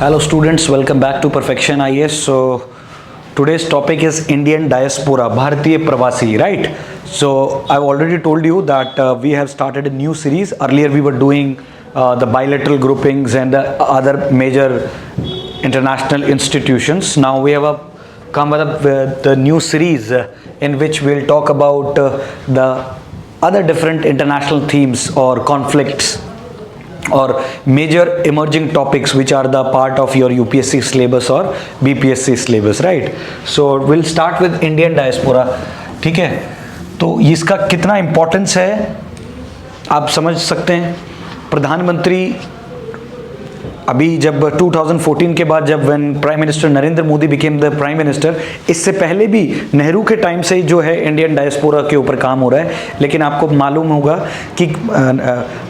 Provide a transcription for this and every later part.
Hello students, welcome back to Perfection IAS. So today's topic is Indian diaspora, Bharatiya Pravasi, right? So I've already told you that we have started a new series. Earlier we were doing the bilateral groupings and the other major international institutions. Now we have come up with the new series in which we'll talk about the other different international themes or conflicts or major emerging topics which are the part of your UPSC syllabus or BPSC syllabus, right? So we'll start with Indian diaspora. ठीक है, तो इसका कितना importance है आप समझ सकते हैं. प्रधानमंत्री अभी जब 2014 के बाद जब when prime minister Narendra Modi became the prime minister, इससे पहले भी नेहरू के टाइम से जो है इंडियन डायस्पोरा के ऊपर काम हो रहा है. लेकिन आपको मालूम होगा कि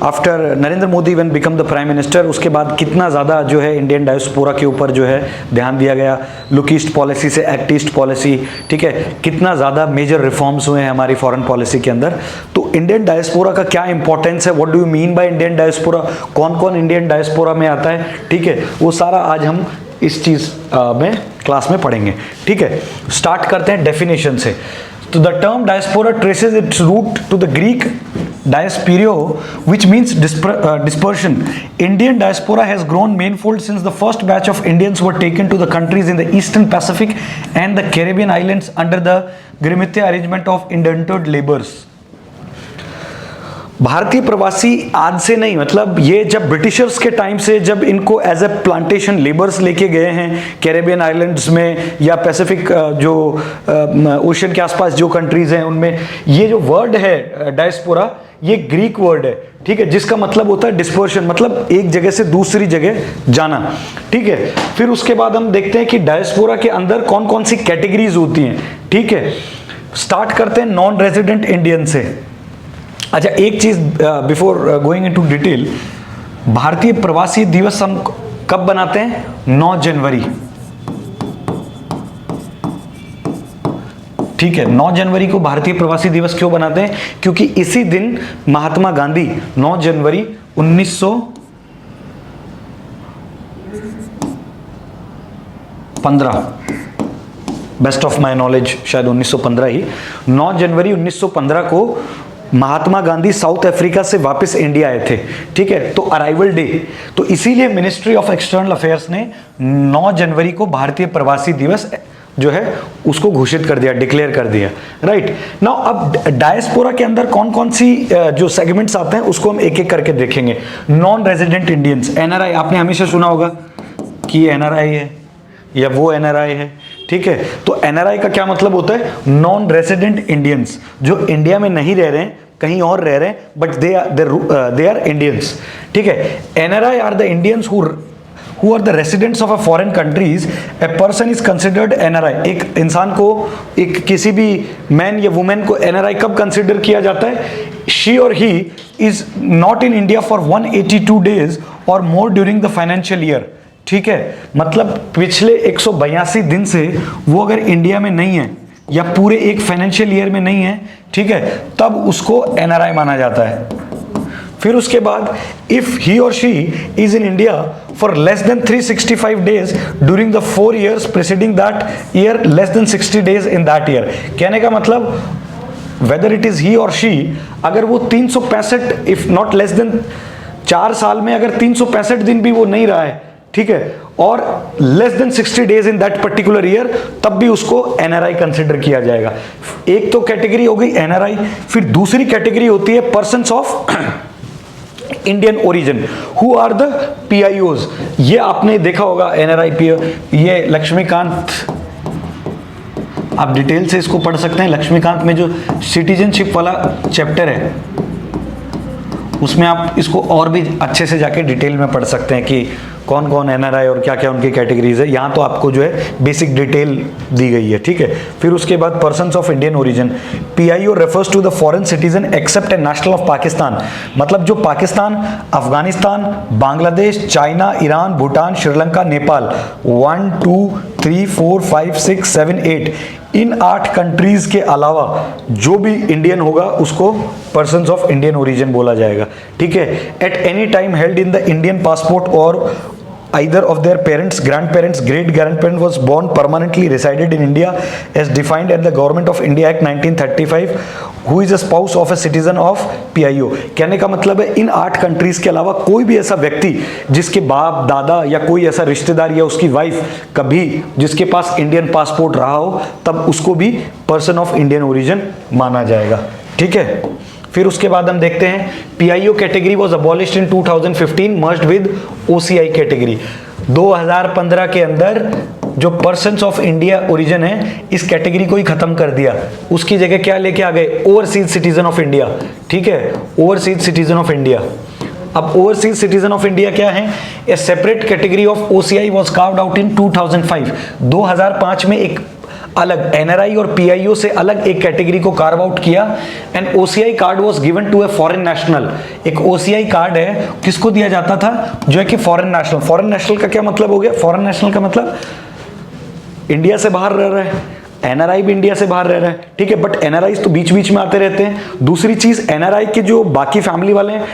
after Narendra Modi when become the prime minister, उसके बाद कितना ज़्यादा जो है इंडियन डायस्पोरा के ऊपर जो है ध्यान दिया गया. लुक ईस्ट पॉलिसी से एक्ट ईस्ट पॉलिसी, ठीक है, कितना ज़्यादा मेजर रिफॉर्म्स हुए हैं हमारी फॉरेन पॉलिसी के अंदर. तो इंडियन डायस्पोरा का क्या इंपॉर्टेंस है, what do you mean by Indian diaspora, कौन कौन इंडियन डायस्पोरा में आता है, ठीक है, वो सारा आज हम इस चीज में क्लास में पढ़ेंगे. ठीक है, स्टार्ट करते हैं डेफिनेशन से. तो the term diaspora traces its root to the Greek diasporio, which means dispersion. Indian diaspora has grown manifold since the first batch of Indians were taken to the countries in the Eastern Pacific and the Caribbean islands under the Grimithia arrangement of indentured laborers. भारतीय प्रवासी आज से नहीं, मतलब ये जब Britishers के time से जब इनको एज ए प्लांटेशन लेबर्स लेके गए हैं कैरेबियन आइलैंड्स में या पैसिफिक जो ओशन के आसपास जो कंट्रीज हैं उनमें, ये जो वर्ड है डायस्पोरा ये ग्रीक वर्ड है. ठीक है, जिसका मतलब होता है डिस्पर्शन, मतलब एक जगह से दूसरी जगह जाना. ठीक है, फिर उसके बाद हम देखते हैं कि डायस्पोरा के अंदर कौन कौन सी कैटेगरीज होती हैं. ठीक है, स्टार्ट करते हैं नॉन रेजिडेंट इंडियन से. अच्छा, एक चीज बिफोर गोइंग इनटू डिटेल, भारतीय प्रवासी दिवस हम कब बनाते हैं? 9 जनवरी. ठीक है, 9 जनवरी को भारतीय प्रवासी दिवस क्यों बनाते हैं? क्योंकि इसी दिन महात्मा गांधी 9 जनवरी 1915, बेस्ट ऑफ माय नॉलेज शायद 1915 ही, 9 जनवरी 1915 को महात्मा गांधी साउथ अफ्रीका से वापस इंडिया आए थे. ठीक है, तो अराइवल डे, तो इसीलिए मिनिस्ट्री ऑफ एक्सटर्नल अफेयर्स ने 9 जनवरी को भारतीय प्रवासी दिवस जो है उसको घोषित कर दिया, डिक्लेयर कर दिया. राइट नाउ, अब डायस्पोरा के अंदर कौन कौन सी जो सेगमेंट्स आते हैं उसको हम एक एक करके देखेंगे. नॉन रेजिडेंट इंडियंस, एनआरआई, आपने हमेशा सुना होगा कि एनआरआई है या वो एनआरआई है. ठीक है, तो एनआरआई का क्या मतलब होता है? नॉन रेजिडेंट इंडियंस, जो इंडिया में नहीं रह रहे हैं, कहीं और रह रहे हैं, बट दे आर इंडियंस. ठीक है, NRI are the Indians who are the residents of a foreign countries. A person is considered NRI. एक इंसान को, एक किसी भी मैन या वुमेन को NRI कब कंसिडर किया जाता है? She or he is not in India for 182 days or more during the financial year. ठीक है, मतलब पिछले 182 दिन से वो अगर इंडिया में नहीं है या पूरे एक फाइनेंशियल ईयर में नहीं है, ठीक है, तब उसको एनआरआई माना जाता है. फिर उसके बाद इफ ही और she is in India for less than 365 days during the 4 years presiding that year, less than 60 days in that year. कहने का मतलब वेदर इट इज ही और शी, अगर वो 365, इफ नॉट लेस देन 4 साल में अगर 365 दिन भी वो नहीं रहा है, ठीक है, और less than 60 days in that particular year, तब भी उसको एनआरआई कंसिडर किया जाएगा. एक तो कैटेगरी हो गई एनआरआई. फिर दूसरी कैटेगरी होती है persons of Indian origin, who are the PIOs. ये आपने देखा होगा एनआरआई पीओ, ये लक्ष्मीकांत, आप डिटेल से इसको पढ़ सकते हैं. लक्ष्मीकांत में जो सिटीजनशिप वाला चैप्टर है उसमें आप इसको और भी अच्छे से जाके डिटेल में पढ़ सकते हैं कि कौन कौन एनआरआई और क्या क्या उनकी कैटेगरीज है. यहाँ तो आपको जो है बेसिक डिटेल दी गई है. ठीक है, फिर उसके बाद persons of Indian origin, PIO refers to the foreign citizen except a national of Pakistan. मतलब जो पाकिस्तान, अफगानिस्तान, बांग्लादेश, चाइना, ईरान, भूटान, श्रीलंका, नेपाल, 1 2 3 4 5 6 7 8, इन 8 कंट्रीज के अलावा जो भी इंडियन होगा उसको पर्सन्स ऑफ इंडियन ओरिजिन बोला जाएगा. ठीक है, at any time held in the Indian passport और either of their parents, grandparents, great grandparents was born permanently resided in India as defined at the Government of India Act 1935, who is a spouse of a citizen of PIO। कहने का मतलब है इन 8 countries के अलावा कोई भी ऐसा व्यक्ति जिसके बाप दादा या कोई ऐसा रिश्तेदार या उसकी वाइफ कभी जिसके पास इंडियन पासपोर्ट रहा हो, तब उसको भी पर्सन ऑफ इंडियन ओरिजिन माना जाएगा। ठीक है, फिर उसके बाद हम देखते हैं PIO category was abolished in 2015 merged with OCI category. 2015 के अंदर जो पर्सन्स ऑफ इंडिया ओरिजिन है इस कैटेगरी को ही खत्म कर दिया, उसकी जगह क्या लेके आ गए, ओवरसीज सिटीजन ऑफ इंडिया। ठीक है, ओवरसीज सिटीजन ऑफ इंडिया। अब ओवरसीज सिटीजन ऑफ इंडिया क्या है, ए separate category of OCI was carved out in 2005। 2005 में एक अलग एनआरआई और पीआईओ से अलग एक कैटेगरी को कार्व आउट किया and OCI card was given to a foreign national. एक ओसीआई कार्ड है, किसको दिया जाता था, जो है कि फॉरेन नेशनल। फॉरेन नेशनल का क्या मतलब हो गया, फॉरेन नेशनल का मतलब इंडिया से बाहर रह रहा है, एनआरआई भी इंडिया से बाहर रह रहा है। ठीक है, बट एनआरआई तो बीच बीच में आते रहते हैं। दूसरी चीज, एनआरआई के जो बाकी फैमिली वाले हैं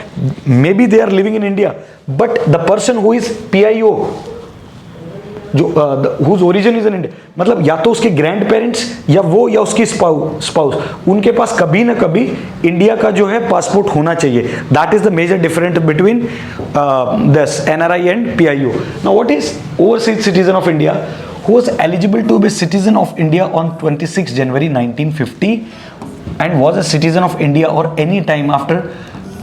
may be they are living in India, but the person who is PIO जो whose origin is in India, मतलब या तो उसके ग्रैंड पेरेंट्स या वो या उसकी स्पाउस उनके पास कभी ना कभी इंडिया का जो है पासपोर्ट होना चाहिए। That is the major difference between this NRI and PIO. Now what is overseas citizen of India who was eligible to be citizen of India on 26 January 1950 and was a citizen of India or any time after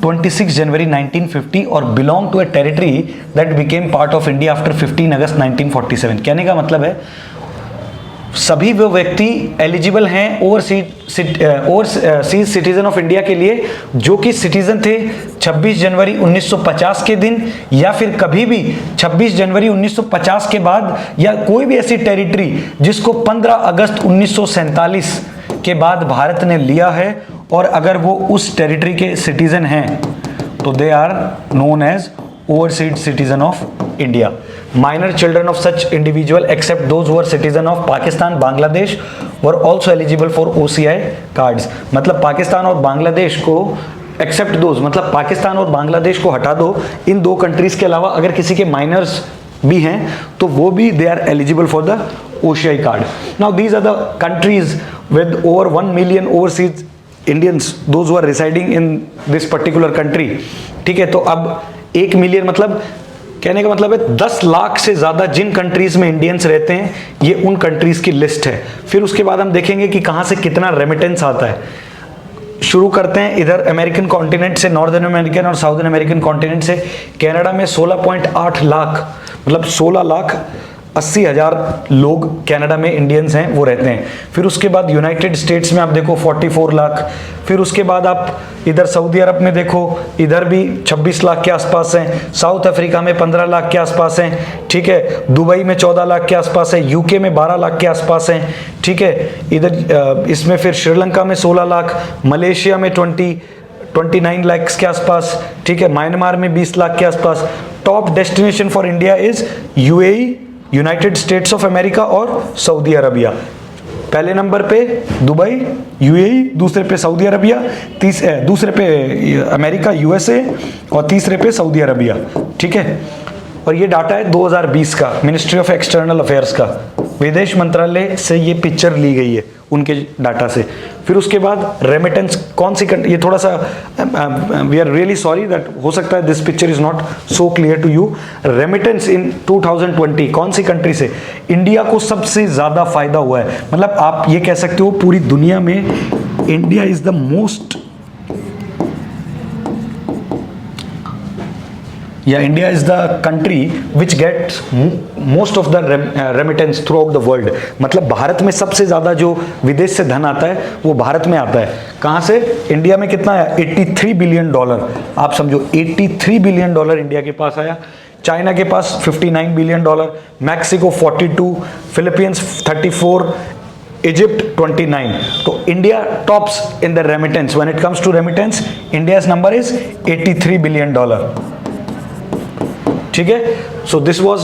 26 January 1950 or belong to a territory that became part of India after 15 August 1947। कहने का मतलब है सभी वो व्यक्ति eligible हैं overseas citizen of India के लिए जो कि सिटीजन थे 26 जनवरी 1950 के दिन या फिर कभी भी 26 जनवरी 1950 के बाद, या कोई भी ऐसी टेरिटरी जिसको 15 अगस्त 1947 के बाद भारत ने लिया है, और अगर वो उस टेरिटरी के सिटीजन हैं तो they are known as overseas citizen of India. Minor children of such individual except those who are citizen of Pakistan, Bangladesh were also eligible for OCI cards। मतलब पाकिस्तान और बांग्लादेश को एक्सेप्ट दोज, मतलब पाकिस्तान और बांग्लादेश को हटा दो, इन 2 कंट्रीज के अलावा अगर किसी के माइनर्स भी हैं तो वो भी they are eligible for the OCI card. Now these are the countries with over 1 million overseas Indians, those who are residing in this particular country. ठीक है, तो अब 1 मिलियन मतलब कहने का मतलब है 10 लाख से ज्यादा जिन कंट्रीज में इंडियंस रहते हैं, ये उन कंट्रीज की लिस्ट है। फिर उसके बाद हम देखेंगे कि कहां से कितना रेमिटेंस आता है। शुरू करते हैं इधर अमेरिकन कॉन्टिनेंट से, नॉर्दर्न अमेरिकन और साउदर्न अमेरिकन कॉन्टिनेंट से। कनाडा में 16.8 लाख, मतलब 16,80,000 लोग कनाडा में इंडियंस हैं, वो रहते हैं। फिर उसके बाद यूनाइटेड स्टेट्स में आप देखो 44 लाख। फिर उसके बाद आप इधर सऊदी अरब में देखो, इधर भी 26 लाख के आसपास हैं। साउथ अफ्रीका में 15 लाख के आसपास हैं। ठीक है, दुबई में 14 लाख के आसपास है। यूके में 12 लाख के आसपास हैं। ठीक है, इधर इसमें फिर श्रीलंका में 16 लाख, मलेशिया में 29 लाख के आसपास। ठीक है, म्यांमार में 20 लाख के आसपास। Top destination for India is UAE, United States of America और सऊदी अरबिया। पहले नंबर पे दुबई, यूएई, दूसरे पे सऊदी अरबिया, दूसरे पे अमेरिका यूएसए और तीसरे पे सऊदी अरबिया। ठीक है, और ये डाटा है 2020 का, मिनिस्ट्री ऑफ एक्सटर्नल अफेयर्स का, विदेश मंत्रालय से ये पिक्चर ली गई है उनके डाटा से। फिर उसके बाद रेमिटेंस कौन सी कंट्री, ये थोड़ा सा we are really sorry that हो सकता है this picture is not so clear to you. Remittance in 2020 कौन सी कंट्री से इंडिया को सबसे ज्यादा फायदा हुआ है, मतलब आप ये कह सकते हो पूरी दुनिया में इंडिया इज द मोस्ट, या India is the country which gets most of the remittance throughout the world. मतलब भारत में सबसे ज्यादा जो विदेश से धन आता है वो भारत में आता है। कहां से, इंडिया में कितना आया, $83 बिलियन। आप समझो $83 बिलियन इंडिया के पास आया। चाइना के पास $59 बिलियन, मैक्सिको 42, फिलीपींस 34, इजिप्ट 29। तो India tops in the remittance. When it comes to remittance, India's number is $83 billion. ठीक है, so this was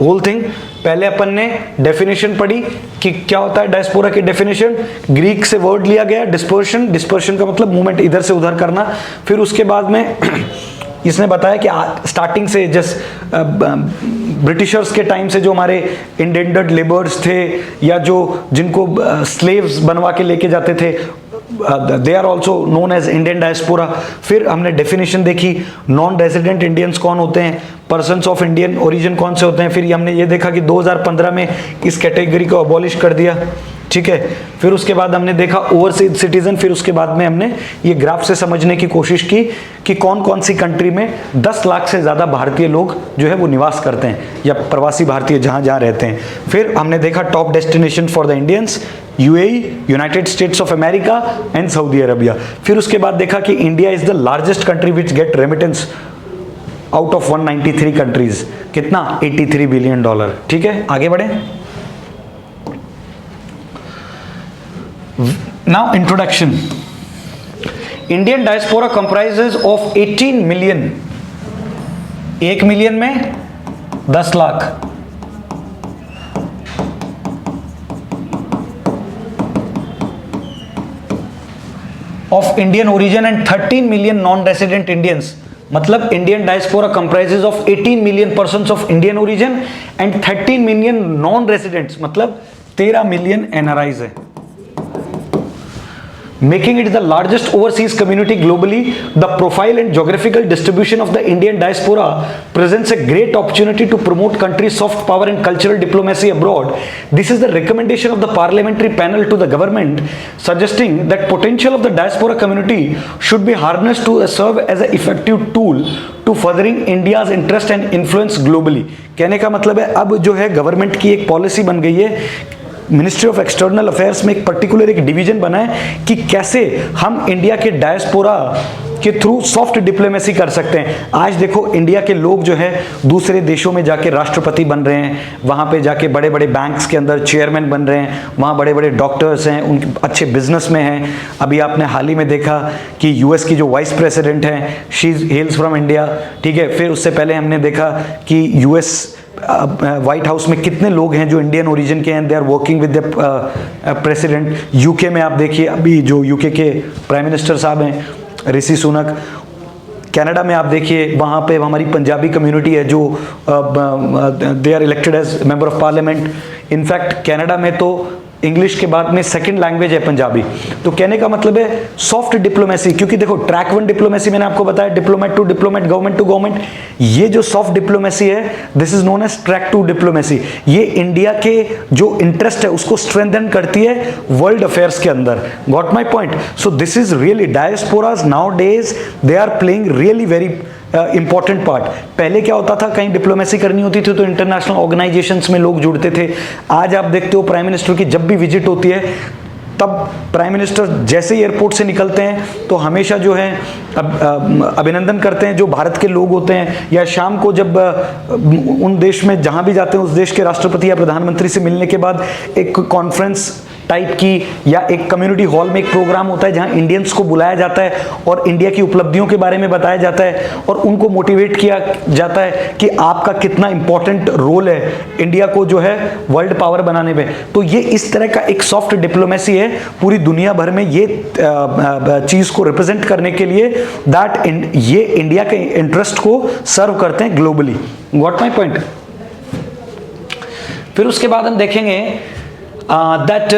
whole thing. पहले अपन ने डेफिनेशन पढ़ी कि क्या होता है डायस्पोरा की डेफिनेशन, ग्रीक से वर्ड लिया गया डिस्पर्शन, डिस्पर्शन का मतलब मूवमेंट इधर से उधर करना। फिर उसके बाद में इसने बताया कि स्टार्टिंग से जस्ट ब्रिटिशर्स के टाइम से जो हमारे इंडेंडर्ड लेबर्स थे या जो जिनको स्लेव्स बनवा के लेके जाते थे, they are also known as Indian diaspora. फिर हमने डेफिनेशन देखी, नॉन रेजिडेंट इंडियंस कौन होते हैं, पर्सन्स ऑफ इंडियन ओरिजिन कौन से होते हैं। फिर हमने ये देखा कि 2015 में इस कैटेगरी को अबॉलिश कर दिया, ठीक है। फिर उसके बाद हमने देखा ओवरसीज सिटीजन। फिर उसके बाद में हमने ये ग्राफ से समझने की कोशिश की कि कौन कौन सी कंट्री में 10 लाख से ज़्यादा भारतीय लोग जो है वो निवास करते हैं या प्रवासी भारतीय जहाँ जहाँ रहते हैं। फिर हमने देखा top destination for the Indians, UAE, United States of America and Saudi Arabia. फिर उसके बाद देखा कि India is the largest country which get remittance out of 193 countries. कितना? $83 बिलियन। ठीक है, आगे बढ़े। Now introduction. Indian diaspora comprises of 18 million. 1 million में 10 lakh. Of Indian origin and 13 million non-resident Indians. मतलब Indian diaspora comprises of 18 million persons of Indian origin and 13 million non-residents, मतलब 13 million NRIs है, making it the largest overseas community globally. The profile and geographical distribution of the Indian diaspora presents a great opportunity to promote country's soft power and cultural diplomacy abroad. This is the recommendation of the parliamentary panel to the government, suggesting that potential of the diaspora community should be harnessed to serve as an effective tool to furthering India's interest and influence globally. कहने का मतलब है अब जो है government की एक policy बन गई है, मिनिस्ट्री ऑफ एक्सटर्नल अफेयर्स में एक पर्टिकुलर एक डिवीजन बना है कि कैसे हम इंडिया के डायस्पोरा के थ्रू सॉफ्ट डिप्लोमेसी कर सकते हैं। आज देखो इंडिया के लोग जो है दूसरे देशों में जाके राष्ट्रपति बन रहे हैं, वहाँ पे जाके बड़े बड़े बैंक्स के अंदर चेयरमैन बन रहे हैं, वहाँ बड़े बड़े डॉक्टर्स हैं, उनके अच्छे बिजनेस में हैं। अभी आपने हाल ही में देखा कि यूएस की जो वाइस प्रेसिडेंट हैं, शी हेल्स फ्रॉम इंडिया, ठीक है। फिर उससे पहले हमने देखा कि यूएस व्हाइट हाउस में कितने लोग हैं जो इंडियन ओरिजिन के हैं, they are working with the president. UK में आप देखिए अभी जो यूके के प्राइम मिनिस्टर साहब हैं ऋषि सुनक। कनाडा में आप देखिए वहाँ पे हमारी पंजाबी कम्युनिटी है जो they are elected as member of parliament. In fact Canada में तो इंग्लिश के बाद में सेकंड लैंग्वेज है पंजाबी। तो कहने का मतलब है सॉफ्ट डिप्लोमेसी, क्योंकि देखो ट्रैक 1 डिप्लोमेसी मैंने आपको बताया, diplomat to diplomat, government to government. ये जो सॉफ्ट डिप्लोमेसी है this is known as track 2 diplomacy. ये इंडिया के जो इंटरेस्ट है उसको स्ट्रेंथन करती है वर्ल्ड अफेयर्स के अंदर। Got my point? So this is really diasporas nowadays they are playing really very important part. पहले क्या होता था, कहीं डिप्लोमेसी करनी होती थी तो इंटरनेशनल ऑर्गेनाइजेशंस में लोग जुड़ते थे। आज आप देखते हो प्राइम मिनिस्टर की जब भी विजिट होती है तब प्राइम मिनिस्टर जैसे ही एयरपोर्ट से निकलते हैं तो हमेशा जो है अभिनंदन करते हैं जो भारत के लोग होते हैं, या शाम को जब उन देश में जहां भी जाते हैं उस देश के राष्ट्रपति या प्रधानमंत्री से मिलने के बाद एक कॉन्फ्रेंस टाइप की या एक कम्युनिटी हॉल में एक प्रोग्राम होता है जहां इंडियंस को बुलाया जाता है और इंडिया की उपलब्धियों के बारे में बताया जाता है और उनको मोटिवेट किया जाता है कि आपका कितना इंपॉर्टेंट रोल है इंडिया को जो है वर्ल्ड पावर बनाने में। तो ये इस तरह का एक सॉफ्ट डिप्लोमेसी है पूरी दुनिया भर में ये चीज को रिप्रेजेंट करने के लिए दैट ये इंडिया के इंटरेस्ट को सर्व करते हैं ग्लोबली। Got my point? फिर उसके बाद हम देखेंगे that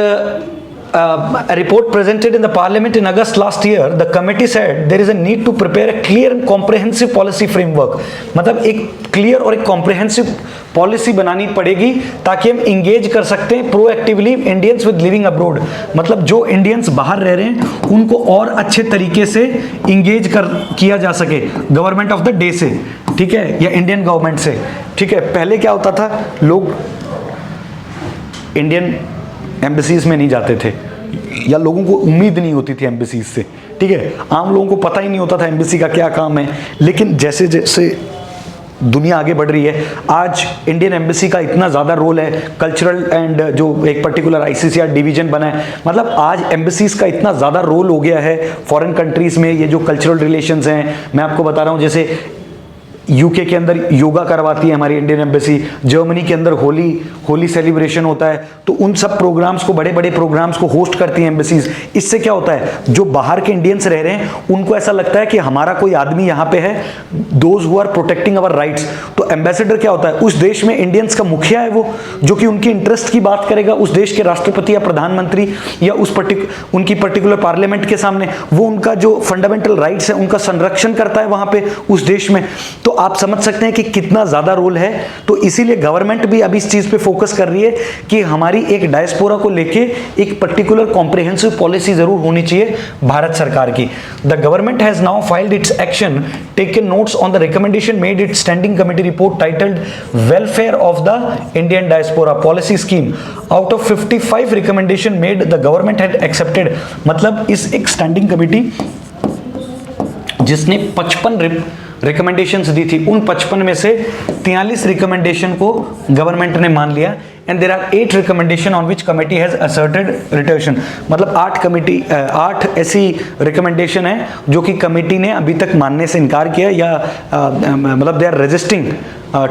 a report presented in the parliament in August last year, the committee said there is a need to prepare a clear and comprehensive policy framework। मतलब एक क्लियर और एक comprehensive policy बनानी पड़ेगी ताकि हम इंगेज कर सकते हैं proactively Indians with living abroad. मतलब जो इंडियंस बाहर रह रहे हैं उनको और अच्छे तरीके से इंगेज किया जा सके गवर्नमेंट ऑफ द डे से, ठीक है, या इंडियन गवर्नमेंट से, ठीक है। पहले क्या होता था, लोग इंडियन एम्बेसीज में नहीं जाते थे या लोगों को उम्मीद नहीं होती थी एम्बेसीज से, ठीक है। आम लोगों को पता ही नहीं होता था एम्बेसी का क्या काम है। लेकिन जैसे जैसे दुनिया आगे बढ़ रही है आज इंडियन एम्बेसी का इतना ज़्यादा रोल है, कल्चरल एंड जो एक पर्टिकुलर आईसीसीआर डिवीजन बना है, मतलब आज एम्बेसीज का इतना ज़्यादा रोल हो गया है फॉरेन कंट्रीज़ में। ये जो कल्चरल रिलेशंस हैं मैं आपको बता रहा हूँ, जैसे यूके के अंदर योगा करवाती है हमारी इंडियन एम्बेसी, जर्मनी के अंदर होली सेलिब्रेशन होता है, तो उन सब प्रोग्राम्स को, बड़े बड़े प्रोग्राम्स को होस्ट करती हैं एम्बेसीज। इससे क्या होता है, जो बाहर के इंडियंस रह रहे हैं उनको ऐसा लगता है कि हमारा कोई आदमी यहाँ पे है, those who are protecting our rights. तो एम्बेसडर क्या होता है, उस देश में इंडियंस का मुखिया है वो, जो कि उनकी इंटरेस्ट की बात करेगा उस देश के राष्ट्रपति या प्रधानमंत्री या उनकी पर्टिकुलर पार्लियामेंट के सामने। वो उनका जो फंडामेंटल राइट्स है उनका संरक्षण करता है वहां पे उस देश में। तो आप समझ सकते हैं कि कितना ज्यादा रोल है। तो इसीलिए गवर्नमेंट भी अब इस चीज पे फोकस कर रही है कि हमारी एक डायस्पोरा को लेके एक पर्टिकुलर कॉम्प्रिहेंसिव पॉलिसी जरूर होनी चाहिए भारत सरकार की। The government has now filed it's action, taken notes on the recommendation made it's standing committee report titled welfare of the Indian diaspora policy scheme. Out of 55 recommendation made the government had accepted. मतलब इस एक standing committee जिसने 55 recommendations दी थी, उन 55 में से 43 recommendation को government ने मान लिया। And there are 8 recommendation on which committee has asserted reiteration. मतलब 8 ऐसी रिकमेंडेशन है जो कि कमेटी ने अभी तक मानने से इनकार किया, या मतलब they are resisting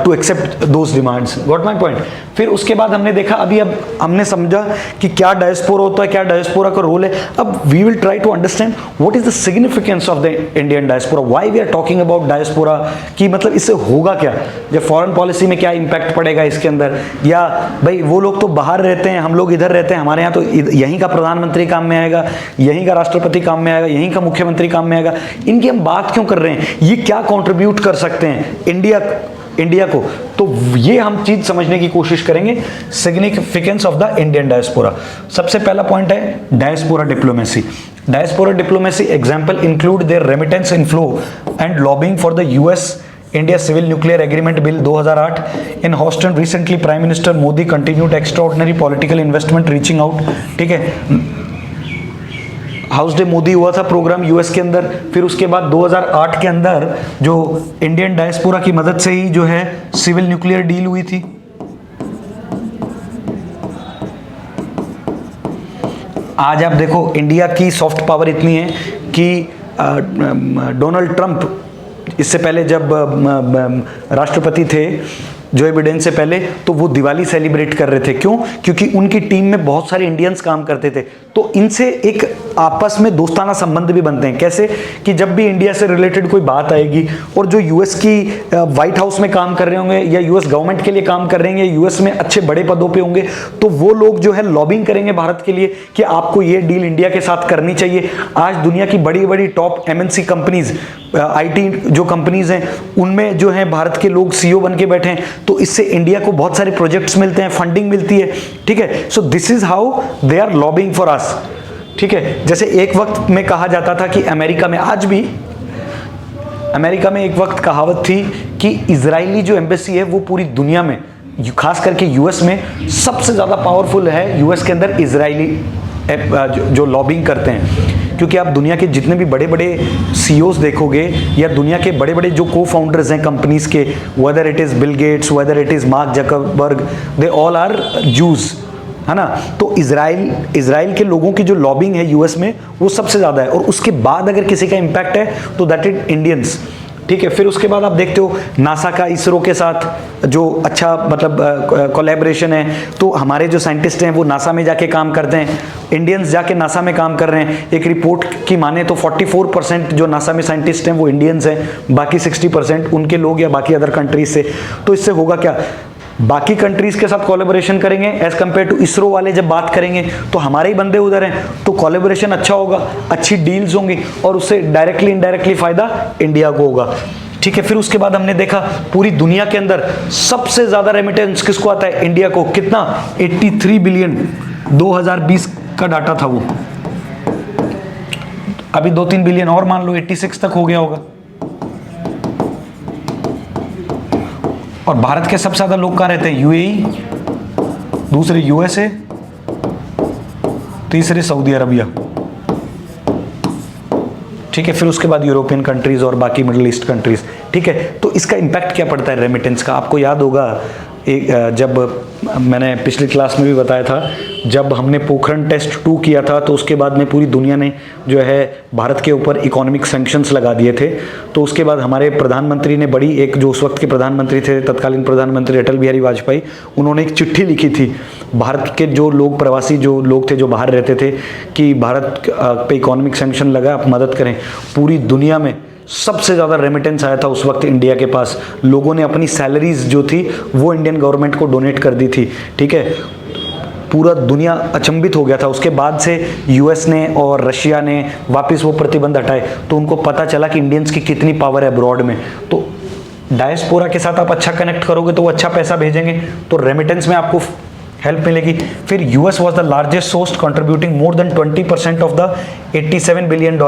to accept those demands. Got my point. फिर उसके बाद हमने देखा, अब हमने समझा कि क्या डायस्पोरा होता है, क्या डायस्पोरा का रोल है। अब we will try to understand what is the significance of the Indian diaspora, why we are talking about diaspora, कि मतलब इससे होगा क्या, जब फॉरेन पॉलिसी में क्या इंपैक्ट पड़ेगा इसके अंदर। या भाई वो लोग तो बाहर रहते हैं, हम लोग इधर रहते हैं, हमारे यहाँ तो यहीं का प्रधानमंत्री काम में आएगा, यहीं का राष्ट्रपति काम में आएगा, यहीं का मुख्यमंत्री काम में आएगा, इनकी हम बात क्यों कर रहे हैं, ये क्या कॉन्ट्रीब्यूट कर सकते हैं इंडिया को। तो ये हम चीज समझने की कोशिश करेंगे, significance of the Indian diaspora. सबसे पहला पॉइंट है diaspora diplomacy. Diaspora diplomacy example include their remittance inflow and lobbying for the US India Civil Nuclear Agreement Bill 2008. In Houston recently Prime Minister Modi continued extraordinary political investment reaching out. ठीक है, house day Modi हुआ था programme US के अंदर। फिर उसके बाद 2008 के अंदर जो इंडियन डायस्पोरा की मदद से ही जो है सिविल न्यूक्लियर डील हुई थी। आज आप देखो इंडिया की सॉफ्ट पावर इतनी है कि डोनाल्ड ट्रंप, इससे पहले जब राष्ट्रपति थे जो बिडेन से पहले, तो वो दिवाली सेलिब्रेट कर रहे थे। क्यों? क्योंकि उनकी टीम में बहुत सारे इंडियंस काम करते थे, तो इनसे एक आपस में दोस्ताना संबंध भी बनते हैं। कैसे कि जब भी इंडिया से रिलेटेड कोई बात आएगी और जो यूएस की व्हाइट हाउस में काम कर रहे होंगे या यूएस गवर्नमेंट के लिए काम कर रहे हैं, यूएस में अच्छे बड़े पदों पे होंगे, तो वो लोग जो है लॉबिंग करेंगे भारत के लिए कि आपको ये डील इंडिया के साथ करनी चाहिए। आज दुनिया की बड़ी बड़ी टॉप एमएनसी कंपनीज, आईटी जो कंपनीज हैं, उनमें जो है भारत के लोग सीईओ बन के बैठे हैं, तो इससे इंडिया को बहुत सारे प्रोजेक्ट्स मिलते हैं, फंडिंग मिलती है। ठीक है, so this is how they are lobbying for us. ठीक है, जैसे एक वक्त में कहा जाता था कि अमेरिका में, आज भी अमेरिका में एक वक्त कहावत थी कि इजरायली जो एम्बेसी है वो पूरी दुनिया में, खास करके यूएस में सबसे ज्यादा पावरफुल है। यूएस के अंदर इजरायली जो लॉबिंग करते हैं, क्योंकि आप दुनिया के जितने भी बड़े बड़े सीईओज देखोगे या दुनिया के बड़े बड़े जो को फाउंडर्स हैं कंपनीज के, whether it is Bill Gates, whether it is Mark Zuckerberg, they all are Jews, है ना। तो इजराइल के लोगों की जो लॉबिंग है यूएस में वो सबसे ज्यादा है, और उसके बाद अगर किसी का इंपैक्ट है तो दैट इज इंडियंस। ठीक है, फिर उसके बाद आप देखते हो नासा का इसरो के साथ जो अच्छा मतलब कोलैबोरेशन है, तो हमारे जो साइंटिस्ट हैं वो नासा में जाके काम करते हैं, इंडियंस जाके नासा में काम कर रहे हैं। एक रिपोर्ट की माने तो 44% जो नासा में साइंटिस्ट हैं वो इंडियंस हैं, बाकी 60% उनके लोग या बाकी अदर कंट्रीज से। तो इससे होगा क्या, बाकी कंट्रीज के साथ कोलैबोरेशन करेंगे एज कंपेयर टू इसरो वाले जब बात करेंगे तो हमारे ही बंदे उधर हैं, तो कोलैबोरेशन अच्छा होगा, अच्छी डील्स होंगी और उससे डायरेक्टली इनडायरेक्टली फायदा इंडिया को होगा। ठीक है, फिर उसके बाद हमने देखा पूरी दुनिया के अंदर सबसे ज्यादा रेमिटेंस किसको आता है, इंडिया को। कितना? 83 बिलियन 2020 का डाटा था वो, अभी 2-3 बिलियन और मान लो 86 तक हो गया होगा। और भारत के सबसे ज्यादा लोग कहाँ रहते हैं, यूएई, दूसरे यूएसए, तीसरे सऊदी अरबिया। ठीक है, फिर उसके बाद यूरोपियन कंट्रीज और बाकी मिडिल ईस्ट कंट्रीज। ठीक है, तो इसका इंपैक्ट क्या पड़ता है रेमिटेंस का। आपको याद होगा जब मैंने पिछली क्लास में भी बताया था, जब हमने पोखरण टेस्ट 2 किया था तो उसके बाद में पूरी दुनिया ने जो है भारत के ऊपर इकोनॉमिक सैंक्शंस लगा दिए थे। तो उसके बाद हमारे प्रधानमंत्री ने बड़ी एक, जो उस वक्त के प्रधानमंत्री थे, तत्कालीन प्रधानमंत्री अटल बिहारी वाजपेयी, उन्होंने एक चिट्ठी लिखी थी भारत के जो लोग, प्रवासी जो लोग थे जो बाहर रहते थे, कि भारत पे इकोनॉमिक सैंक्शन लगा, आप मदद करें। पूरी दुनिया में सबसे ज़्यादा रेमिटेंस आया था उस वक्त इंडिया के पास। लोगों ने अपनी सैलरीज जो थी वो इंडियन गवर्नमेंट को डोनेट कर दी थी, ठीक है। पूरा दुनिया अचंभित हो गया था। उसके बाद से यूएस ने और रशिया ने वापस वो प्रतिबंध हटाए, तो उनको पता चला कि इंडियंस की कितनी पावर है अब्रॉड में। तो डायस्पोरा के साथ आप अच्छा कनेक्ट करोगे तो वो अच्छा पैसा भेजेंगे, तो रेमिटेंस में आपको हेल्प मिलेगी। फिर US was the largest source contributing more than 20% of the $87 billion.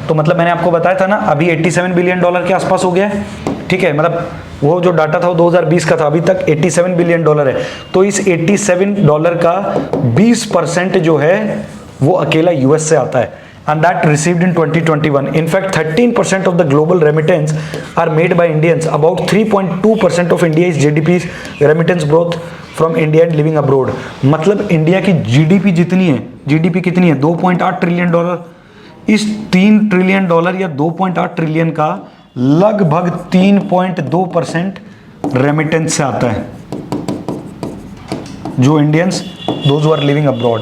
तो मतलब मैंने आपको बताया था ना, अभी $87 बिलियन के आसपास हो गया है, ठीक है। मतलब वो जो डाटा था वो 2020 का था, अभी तक $87 बिलियन है। तो इस $87 का 20% जो है वो अकेला यूएस से आता है, and that received in 2021. In fact, 13% of the global remittance are made by Indians. About 3.2% of India's GDP's remittance growth from India and living abroad. मतलब इंडिया की जीडीपी जितनी है, जीडीपी कितनी है, $2.8 ट्रिलियन। इस $3 ट्रिलियन या 2.8 ट्रिलियन का लगभग 3.2% रेमिटेंस से आता है, जो Indians those who are living abroad,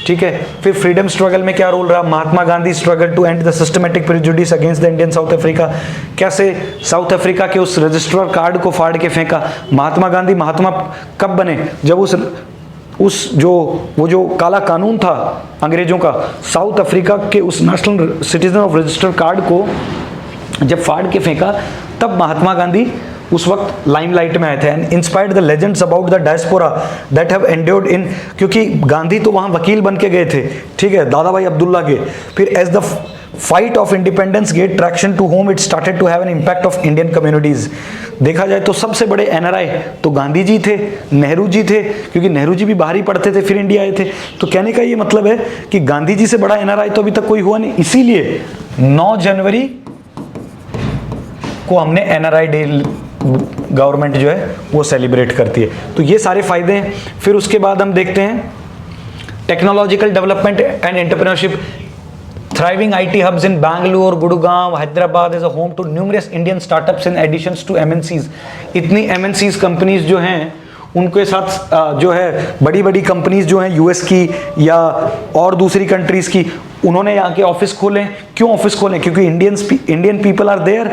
ठीक है। फिर फ्रीडम स्ट्रगल में क्या रोल रहा, Mahatma Gandhi struggle to end the systematic prejudice against the Indian South Africa. कैसे साउथ अफ्रीका के उस रजिस्ट्रार कार्ड को फाड़ के फेंका। महात्मा गांधी महात्मा कब बने, जब उस जो काला कानून था अंग्रेजों का, साउथ अफ्रीका के उस national citizen of register card को जब फाड़ के फेंका, तब महात्मा गांधी उस वक्त लाइमलाइट में आए थे। And inspired the legends about the diaspora that have endured in, क्योंकि गांधी तो वहां वकील बन के गए थे, ठीक है, दादा भाई अब्दुल्ला के। फिर as the fight of independence get traction to home, it started to have an impact of Indian communities. देखा जाए तो सबसे बड़े एनआरआई तो गांधी जी थे, नेहरू जी थे, क्योंकि नेहरू जी भी बाहर ही पढ़ते थे, फिर इंडिया आए थे। तो कहने का ये मतलब है कि गांधी जी से बड़ा एनआरआई तो अभी तक कोई हुआ नहीं। इसीलिए 9 जनवरी को हमने एनआरआई डे गवर्नमेंट जो है वो सेलिब्रेट करती है। तो ये सारे फायदे हैं। फिर उसके बाद हम देखते हैं technological development and entrepreneurship. Thriving IT hubs in Bangalore, Gurugram, Hyderabad is a home to numerous Indian startups in additions to MNCs. इतनी MNCs कंपनीज जो हैं उनके साथ जो है बड़ी बड़ी कंपनीज जो हैं यूएस की या और दूसरी कंट्रीज की, उन्होंने यहाँ के ऑफिस खोले। क्यों ऑफिस खोले? क्योंकि इंडियन पीपल आर देयर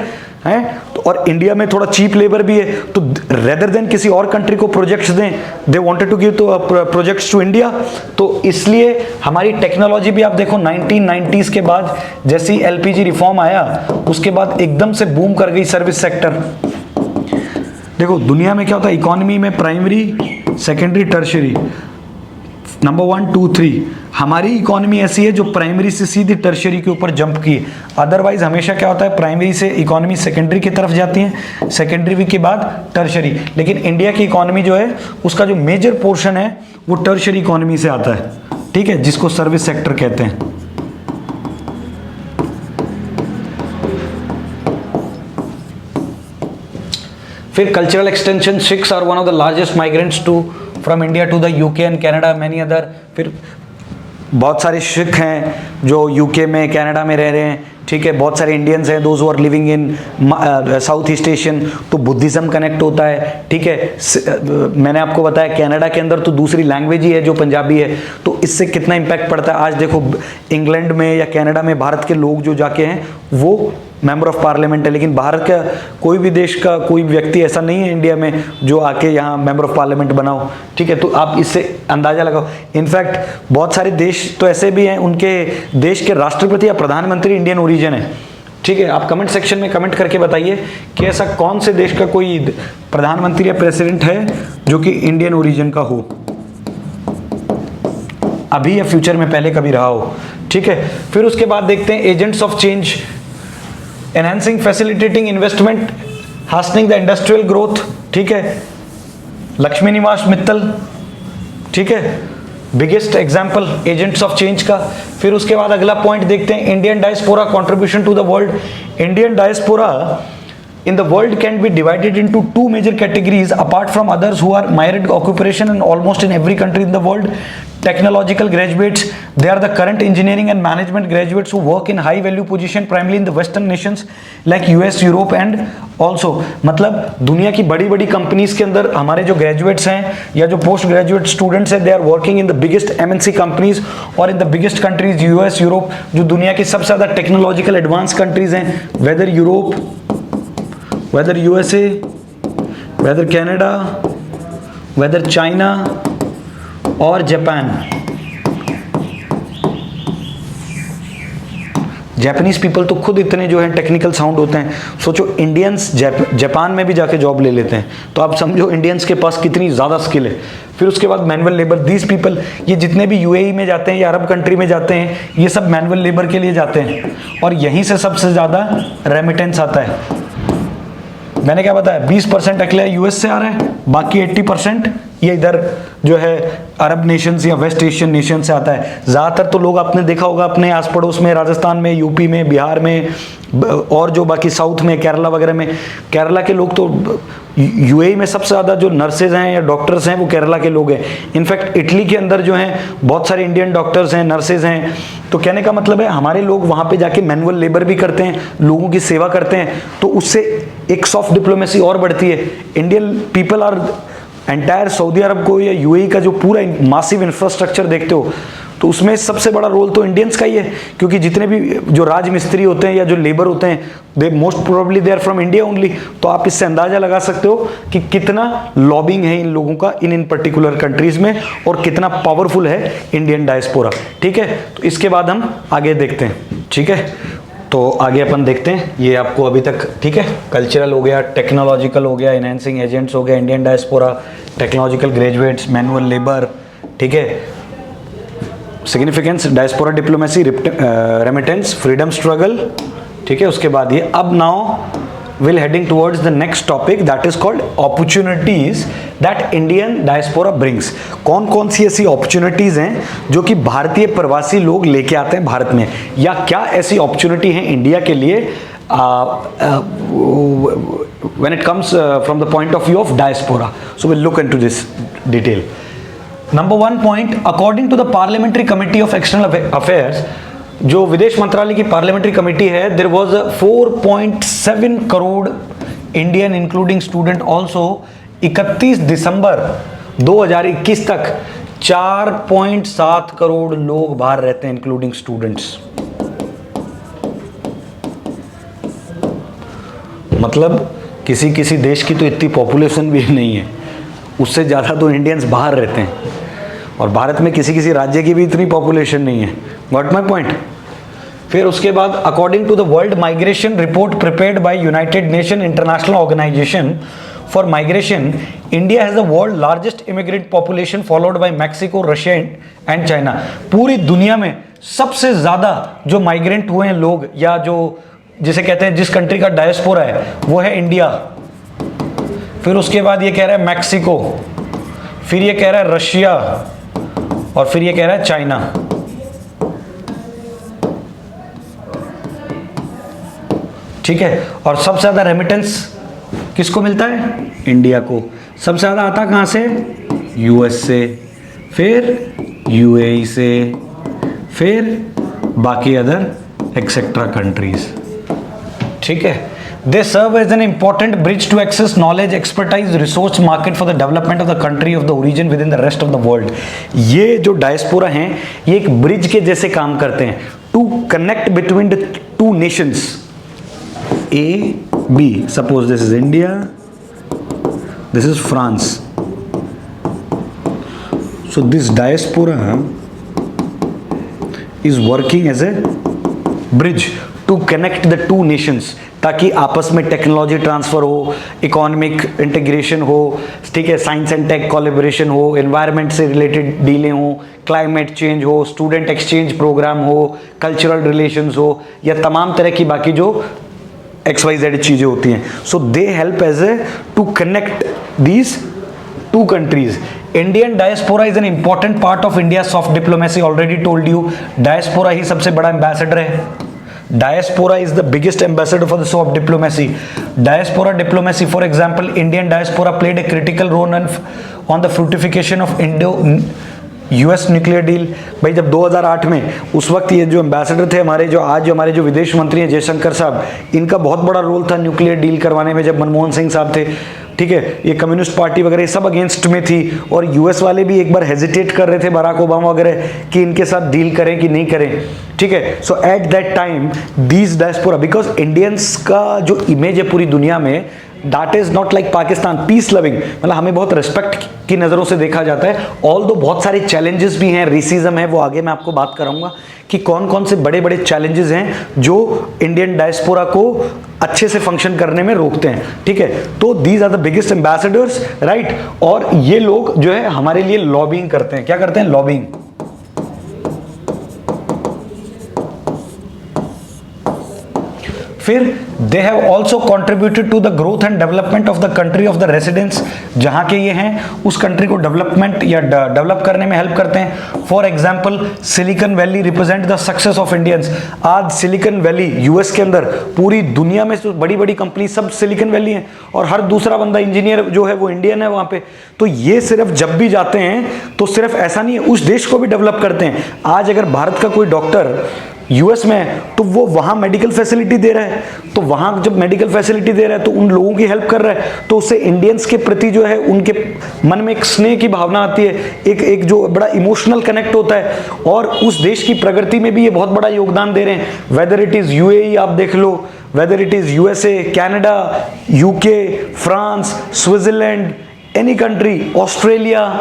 हैं, तो और इंडिया में थोड़ा चीप लेबर भी है, तो रेदर देन किसी और कंट्री को प्रोजेक्ट्स दें, दे वांटेड टू गिव तो प्रोजेक्ट्स टू इंडिया। तो इसलिए हमारी टेक्नोलॉजी भी आप देखो 1990s के बाद जैसी एलपीजी रिफॉर्म आया, उसके बाद एकदम से बूम कर गई सर्विस सेक्टर। देखो दुनिया में क्या होता है, इकोनॉमी में प्राइमरी, सेकेंडरी, टर्शियरी, नंबर 1, 2, 3। हमारी इकोनॉमी ऐसी है जो प्राइमरी से सीधी टर्शियरी के ऊपर जंप की। अदरवाइज हमेशा क्या होता है, प्राइमरी से इकोनॉमी सेकेंडरी की तरफ जाती है, सेकेंडरी के बाद टर्शियरी। लेकिन इंडिया की इकोनॉमी जो है उसका जो मेजर पोर्शन है वो टर्शियरी इकोनॉमी से आता है, ठीक है, जिसको सर्विस सेक्टर कहते हैं। फिर cultural extension, Sikhs are one of the largest migrants to from India to the UK and Canada, many other. फिर बहुत सारे सिख हैं जो यूके में, कनाडा में रह रहे हैं, ठीक है। बहुत सारे इंडियंस हैं those who are living in South East Asian, तो बुद्धिज्म कनेक्ट होता है, ठीक है। मैंने आपको बताया कनाडा के अंदर तो दूसरी लैंग्वेज ही है जो पंजाबी है, तो इससे कितना इम्पैक्ट पड़ता है। आज देखो इंग्लैंड में या कनाडा में भारत के लोग जो जाके हैं वो मेंबर ऑफ पार्लियामेंट है, लेकिन बाहर का कोई भी देश का कोई व्यक्ति ऐसा नहीं है इंडिया में जो आके यहाँ मेंबर ऑफ पार्लियामेंट बनाओ, ठीक है। तो आप इससे अंदाजा लगाओ। इनफैक्ट बहुत सारे देश तो ऐसे भी हैं उनके देश के राष्ट्रपति या प्रधानमंत्री इंडियन ओरिजिन है, ठीक है। आप कमेंट सेक्शन में कमेंट करके बताइए कि ऐसा कौन से देश का कोई प्रधानमंत्री या प्रेसिडेंट है जो कि इंडियन ओरिजिन का हो, अभी या फ्यूचर में, पहले कभी रहा हो, ठीक है। फिर उसके बाद देखते हैं agents of change, enhancing facilitating investment, hastening the industrial growth, ठीक है, लक्ष्मी निवास मित्तल, ठीक है, biggest example agents of change का। फिर उसके बाद अगला पॉइंट देखते हैं Indian diaspora contribution to the world. Indian diaspora in the world can be divided into two major categories apart from others who are myriad occupation and almost in every country in the world. Technological graduates, they are the current engineering and management graduates who work in high value position primarily in the western nations like US, Europe and also, मतलब दुनिया की बड़ी बड़ी companies के अंदर हमारे जो graduates हैं या जो पोस्ट ग्रेजुएट स्टूडेंट्स हैं, they are working in the biggest MNC companies और in the biggest countries US, Europe, जो दुनिया की सबसे ज़्यादा टेक्नोलॉजिकल एडवांस कंट्रीज हैं, whether Europe, whether USA, whether Canada, whether China और जापान. जापानीज पीपल तो खुद इतने जो है टेक्निकल साउंड होते हैं. सोचो इंडियंस जापान में भी जाके जॉब ले लेते हैं, तो आप समझो इंडियंस के पास कितनी ज़्यादा स्किल है. फिर उसके बाद मैनुअल लेबर, दीज पीपल, ये जितने भी UAE में जाते हैं या अरब कंट्री में जाते हैं, ये सब मैनुअल लेबर के लिए जाते हैं और यहीं से सबसे ज़्यादा रेमिटेंस आता है. मैंने क्या बताया, 20% अकेले US से आ रहा है, बाकी 80% ये इधर जो है अरब नेशंस या वेस्ट एशियन नेशन से आता है. ज़्यादातर तो लोग आपने देखा होगा अपने आस पड़ोस में, राजस्थान में, यूपी में, बिहार में और जो बाकी साउथ में, केरला वगैरह में, केरला के लोग तो UAE में सबसे ज़्यादा जो नर्सेज हैं या डॉक्टर्स हैं वो केरला के लोग हैं. इनफैक्ट इटली के अंदर जो हैं बहुत सारे इंडियन डॉक्टर्स हैं, नर्सेज हैं. तो कहने का मतलब है हमारे लोग वहाँ पे जाके मैनुअल लेबर भी करते हैं, लोगों की सेवा करते हैं, तो उससे एक सॉफ्ट डिप्लोमेसी और बढ़ती है. Indian people are entire Saudi Arabia को या UAE का जो पूरा मासिव इंफ्रास्ट्रक्चर देखते हो, तो उसमें सबसे बड़ा रोल तो इंडियंस का ही है, क्योंकि जितने भी जो राजमिस्त्री होते हैं या जो लेबर होते हैं, they most probably they are from India only. तो आप इससे अंदाजा लगा सकते हो कि कितना लॉबिंग है इन लोगों का इन पर्टिकुलर कंट्रीज में और कितना पावरफुल है इंडियन डायस्पोरा. ठीक है, तो इसके बाद हम आगे देखते हैं. ठीक है, तो आगे अपन देखते हैं. ये आपको अभी तक, ठीक है, कल्चरल हो गया, टेक्नोलॉजिकल हो गया, इनहेंसिंग एजेंट्स हो गया, Indian diaspora, technological graduates, manual labour. ठीक है, significance, diaspora diplomacy, remittance, freedom struggle. ठीक है, उसके बाद ये अब now will heading towards the next topic that is called opportunities that Indian diaspora brings. कौन कौन सी ऐसी अपॉर्चुनिटीज हैं जो कि भारतीय प्रवासी लोग लेके आते हैं भारत में, या क्या ऐसी अपॉर्चुनिटी है इंडिया के लिए when it comes from the point of view of diaspora. So we'll look into this detail. Number one point, according to the Parliamentary Committee of External Affairs, जो विदेश मंत्रालय की पार्लियामेंट्री कमेटी है, there was 4.7 crore Indian including student also. 31 दिसंबर 2021 तक 4.7 करोड़ लोग बाहर रहते हैं इंक्लूडिंग स्टूडेंट्स. मतलब किसी किसी देश की तो इतनी पॉपुलेशन भी नहीं है, उससे ज़्यादा तो इंडियंस बाहर रहते हैं, और भारत में किसी किसी राज्य की भी इतनी पॉपुलेशन नहीं है. Got my point. फिर उसके बाद according to the world migration report prepared by United Nation International Organization for Migration, India has the world largest immigrant population followed by Mexico, Russia and China. पूरी दुनिया में सबसे ज़्यादा जो माइग्रेंट हुए हैं लोग, या जो जिसे कहते हैं जिस कंट्री का डायस्पोरा है, वो है इंडिया. फिर उसके बाद ये कह रहा है मैक्सिको, फिर ये कह रहा है रशिया, और फिर ये कह रहा है चाइना. ठीक है, और सबसे ज्यादा रेमिटेंस किसको मिलता है? इंडिया को. सबसे ज्यादा आता कहां से? US से, फिर UAE से, फिर बाकी अदर एक्सेट्रा कंट्रीज. ठीक है, they serve as an important bridge to access knowledge, expertise, resource market for the development of the country of the origin within the rest of the world. ये जो diaspora हैं, ये एक bridge के जैसे काम करते हैं to connect between the two nations A, B. Suppose this is India, this is France. So this diaspora is working as a bridge to connect the two nations, ताकि आपस में टेक्नोलॉजी ट्रांसफर हो, economic integration हो, ठीक है, science and take collaboration हो, environment से related डीलें हो, क्लाइमेट चेंज हो, स्टूडेंट एक्सचेंज प्रोग्राम हो, कल्चरल रिलेशंस हो, या तमाम तरह की बाकी जो XYZ चीज़ें होती हैं. So they help as a to connect these two countries. Indian diaspora is an important part of India's soft diplomacy. Already told you, diaspora ही सबसे बड़ा ambassador है. Diaspora is the biggest ambassador for the show of diplomacy. Diaspora diplomacy, for example, Indian diaspora played a critical role on the fructification of US nuclear deal. भाई जब 2008 में उस वक्त ये जो एम्बेसडर थे हमारे, जो आज जो हमारे जो विदेश मंत्री हैं जयशंकर साहब, इनका बहुत बड़ा रोल था न्यूक्लियर डील करवाने में जब मनमोहन सिंह साहब थे। ठीक है, ये कम्युनिस्ट पार्टी वगैरह ये सब अगेंस्ट में थी, और यूएस वाले भी एक बार हेजिटेट कर रहे थे, बराक ओबामा वगैरह, कि इनके साथ डील करें कि नहीं करें। ठीक है, so at that time these diaspora, because Indians का जो इमेज है पूरी दुनिया में, that is not like Pakistan, peace loving, मतलब हमें बहुत रिस्पेक्ट की नज़रों से देखा जाता है। ऑल दो बहुत सारे चैलेंजेस भी हैं, रेसिज्म है, वो आगे मैं आपको बात कराऊंगा कि कौन कौन से बड़े बड़े चैलेंजेस हैं जो इंडियन डायस्पोरा को अच्छे से फंक्शन करने में रोकते हैं। ठीक है, तो these are the biggest ambassadors, right. और ये लोग जो है हमारे लिए लॉबिंग करते हैं। क्या करते हैं? लॉबिंग। फिर they have also contributed to the growth and development of the country of the residents, जहां के ये हैं उस कंट्री को डेवलपमेंट या डेवलप करने में हेल्प करते हैं। For example silicon valley represent the success of Indians. आज सिलिकॉन वैली यूएस के अंदर पूरी दुनिया में बड़ी बड़ी कंपनी सब सिलिकॉन वैली है, और हर दूसरा बंदा इंजीनियर जो है वो इंडियन है वहां पे। तो ये सिर्फ जब भी जाते हैं तो सिर्फ ऐसा नहीं है, उस देश को भी डेवलप करते हैं। आज अगर भारत का कोई डॉक्टर यूएस में, तो वो वहां मेडिकल फैसिलिटी दे रहा है, तो वहां जब मेडिकल फैसिलिटी दे रहा है तो उन लोगों की हेल्प कर रहा है, तो उससे इंडियंस के प्रति जो है उनके मन में एक स्नेह की भावना आती है, एक जो बड़ा इमोशनल कनेक्ट होता है, और उस देश की प्रगति में भी ये बहुत बड़ा योगदान दे रहे हैं। वेदर इट इज यूएई आप देख लो, whether it is USA, Canada, UK, France, Switzerland, any country, Australia.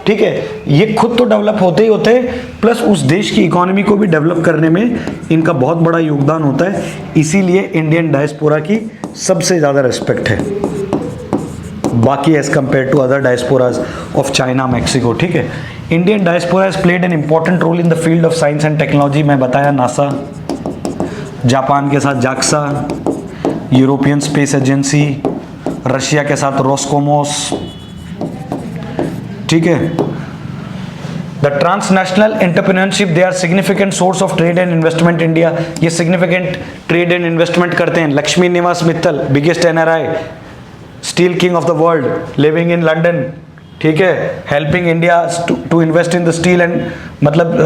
ठीक है, ये खुद तो डेवलप होते ही होते हैं, प्लस उस देश की इकोनॉमी को भी डेवलप करने में इनका बहुत बड़ा योगदान होता है। इसीलिए इंडियन डायस्पोरा की सबसे ज़्यादा रिस्पेक्ट है बाकी as compare to other diasporas of China, Mexico. ठीक है, Indian diaspora has played an important role in the field of science and technology. मैं बताया नासा, जापान के साथ JAXA, European Space Agency, Russia के साथ रोस्कोमोस। ठीक है, the transnational entrepreneurship they are significant source of trade and investment India. ये significant trade and investment करते हैं। Lakshmi Niwas Mittal, biggest NRI, steel king of the world, living in London. ठीक है, helping India to invest in the steel and मतलब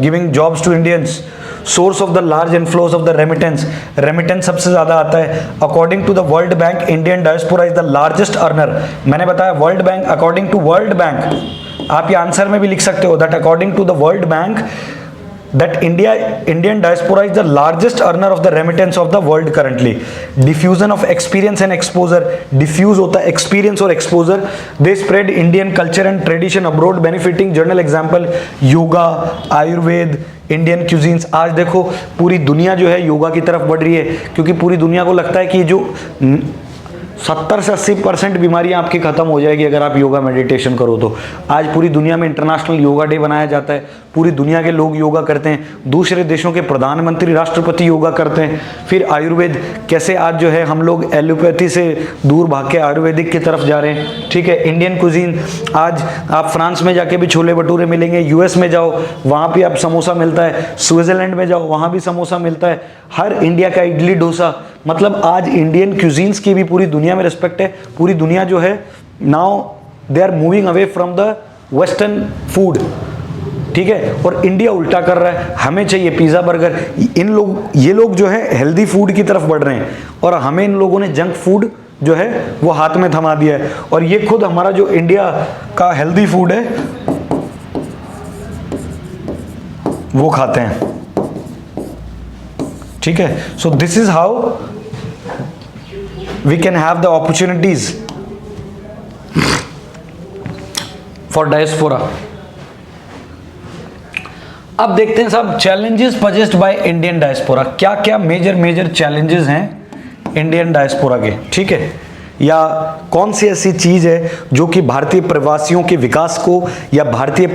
giving jobs to Indians. Source of the large inflows of the remittance, remittance सबसे ज्यादा आता है। According to the World Bank, Indian diaspora is the largest earner. मैंने बताया World Bank, according to World Bank, आप ये answer में भी लिख सकते हो that according to the World Bank that Indian diaspora is the largest earner of the remittance of the world currently. Diffusion of experience and exposure, diffuse होता है experience और exposure, they spread Indian culture and tradition abroad benefiting journal example yoga, Ayurveda, Indian cuisines. आज देखो पूरी दुनिया जो है योगा की तरफ बढ़ रही है, क्योंकि पूरी दुनिया को लगता है कि जो 70 से 80% बीमारियां आपकी खत्म हो जाएगी अगर आप योगा मेडिटेशन करो तो। आज पूरी दुनिया में इंटरनेशनल योगा डे बनाया जाता है, पूरी दुनिया के लोग योगा करते हैं, दूसरे देशों के प्रधानमंत्री, राष्ट्रपति योगा करते हैं। फिर आयुर्वेद, कैसे आज जो है हम लोग एलोपैथी से दूर भाग के आयुर्वेदिक की तरफ जा रहे हैं। ठीक है, इंडियन कुजीन, आज आप फ्रांस में जाके भी छोले भटूरे मिलेंगे, यूएस में जाओ वहाँ भी आप समोसा मिलता है, स्विट्जरलैंड में जाओ वहाँ भी समोसा मिलता है, हर इंडिया का इडली डोसा। मतलब आज इंडियन क्यूजीन्स की भी पूरी दुनिया में रिस्पेक्ट है। पूरी दुनिया जो है now they are moving away from the western food. ठीक है, और इंडिया उल्टा कर रहा है, हमें चाहिए पिज़्ज़ा बर्गर। ये लोग जो है हेल्दी फूड की तरफ बढ़ रहे हैं, और हमें इन लोगों ने जंक फूड जो है वो हाथ में थमा दिया है। और ये खुद हमारा जो इंडिया का हेल्दी फूड है वो खाते हैं। ठीक है, so this is how we can have the opportunities for diaspora. अब देखते हैं साहब challenges posed by Indian diaspora. क्या क्या मेजर चैलेंजेस हैं इंडियन डायस्पोरा के। ठीक है, या कौन सी ऐसी चीज़ है जो कि भारतीय प्रवासियों के विकास को या भारतीय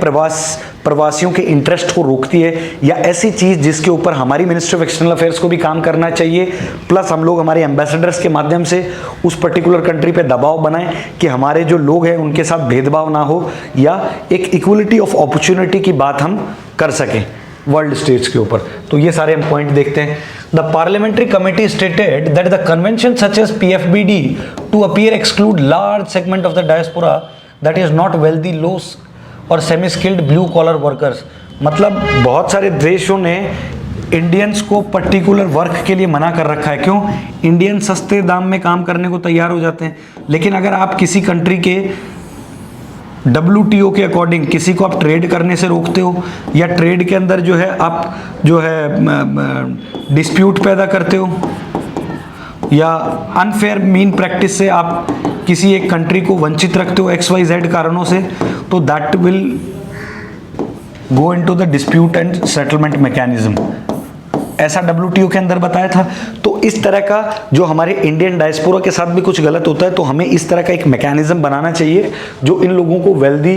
प्रवासियों के इंटरेस्ट को रोकती है, या ऐसी चीज़ जिसके ऊपर हमारी मिनिस्ट्री ऑफ एक्सटर्नल अफेयर्स को भी काम करना चाहिए, प्लस हम लोग हमारे एम्बेसडर्स के माध्यम से उस पर्टिकुलर कंट्री पे दबाव बनाएं कि हमारे जो लोग हैं उनके साथ भेदभाव ना हो, या एक इक्वलिटी ऑफ अपॉर्चुनिटी की बात हम कर सकें वर्ल्ड स्टेज के ऊपर। तो ये सारे हम पॉइंट देखते हैं। The parliamentary committee stated that the convention such as PFBD to appear exclude large segment of the diaspora that is not wealthy, low और semi skilled blue collar workers. मतलब बहुत सारे देशों ने इंडियंस को पर्टिकुलर वर्क के लिए मना कर रखा है। क्यों? इंडियन सस्ते दाम में काम करने को तैयार हो जाते हैं, लेकिन अगर आप किसी कंट्री के WTO के अकॉर्डिंग किसी को आप ट्रेड करने से रोकते हो, या ट्रेड के अंदर जो है आप जो है डिस्प्यूट पैदा करते हो, या अनफेयर मीन प्रैक्टिस से आप किसी एक कंट्री को वंचित रखते हो XYZ कारणों से, तो that will go into the dispute and settlement mechanism. ऐसा WTO के अंदर बताया था। तो इस तरह का जो हमारे इंडियन डायस्पोरा के साथ भी कुछ गलत होता है, तो हमें इस तरह का एक मैकेनिज्म बनाना चाहिए जो इन लोगों को वेल्दी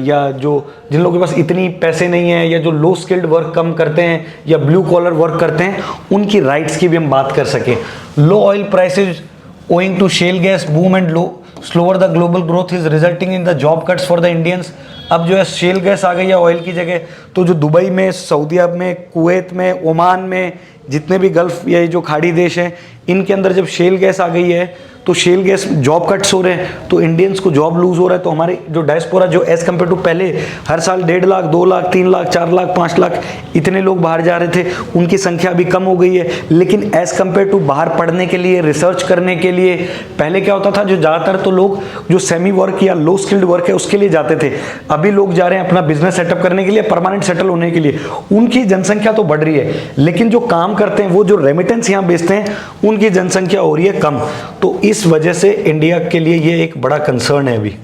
या जो जिन लोगों के पास इतनी पैसे नहीं है, या जो लो स्किल्ड वर्क कम करते हैं या ब्लू कॉलर वर्क करते हैं, उनकी राइट्स की भी हम बात कर सकें। Low oil prices owing to shale gas boom and low slower the global growth is resulting in the job cuts for the Indians। अब जो है शेल गैस आ गई है ऑयल की जगह, तो जो दुबई में, सऊदी अरब में, कुवैत में, ओमान में, जितने भी गल्फ या जो खाड़ी देश हैं, इनके अंदर जब शेल गैस आ गई है तो शेल गैस जॉब कट्स हो रहे हैं, तो इंडियंस को जॉब लूज हो रहा है। तो हमारे जो डायस्पोरा जो एज कम्पेयर टू पहले हर साल 1.5 लाख, 2 लाख, 3 लाख, 4 लाख, 5 लाख इतने लोग बाहर जा रहे थे, उनकी संख्या अभी कम हो गई है। लेकिन एज कम्पेयर टू बाहर पढ़ने के लिए, रिसर्च करने के लिए, पहले क्या होता था, जो ज़्यादातर तो लोग जो सेमी वर्क या लो स्किल्ड वर्क है उसके लिए जाते थे। अभी लोग जा रहे हैं अपना बिजनेस सेटअप करने के लिए, परमानेंट सेटल होने के लिए। उनकी जनसंख्या तो बढ़ रही है, लेकिन जो काम करते हैं, वो जो रेमिटेंस यहाँ बेचते हैं, उनकी जनसंख्या हो रही है कम। तो इस वजह से इंडिया के लिए ये एक बड़ा कंसर्न है अभी।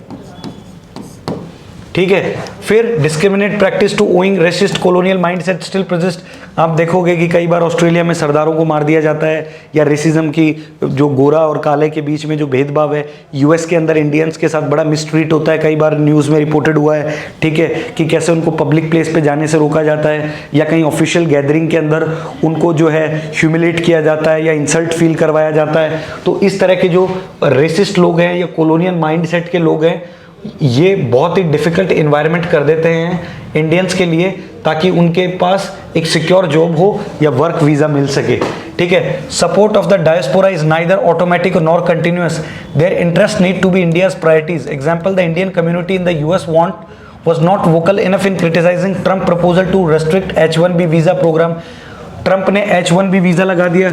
ठीक है। फिर discriminate practice to owing racist colonial mindset still persist. आप देखोगे कि कई बार ऑस्ट्रेलिया में सरदारों को मार दिया जाता है, या रेसिज्म की जो गोरा और काले के बीच में जो भेदभाव है, यूएस के अंदर इंडियंस के साथ बड़ा मिसट्रीट होता है, कई बार न्यूज़ में रिपोर्टेड हुआ है। ठीक है, कि कैसे उनको पब्लिक प्लेस पे जाने से रोका जाता है, या कहीं ऑफिशियल गैदरिंग के अंदर उनको जो है ह्यूमिलेट किया जाता है या इंसल्ट फील करवाया जाता है। तो इस तरह के जो रेसिस्ट लोग हैं या कॉलोनियल माइंडसेट के लोग हैं, ये बहुत ही डिफिकल्ट इन्वायरमेंट कर देते हैं इंडियंस के लिए, ताकि उनके पास एक सिक्योर जॉब हो या वर्क वीजा मिल सके। ठीक है। Support of the diaspora is neither automatic nor continuous, their interest need to be India's priorities. Example, the Indian community in the US was not vocal enough in criticizing Trump proposal to restrict H1B visa program. Trump ने H1B visa लगा दिया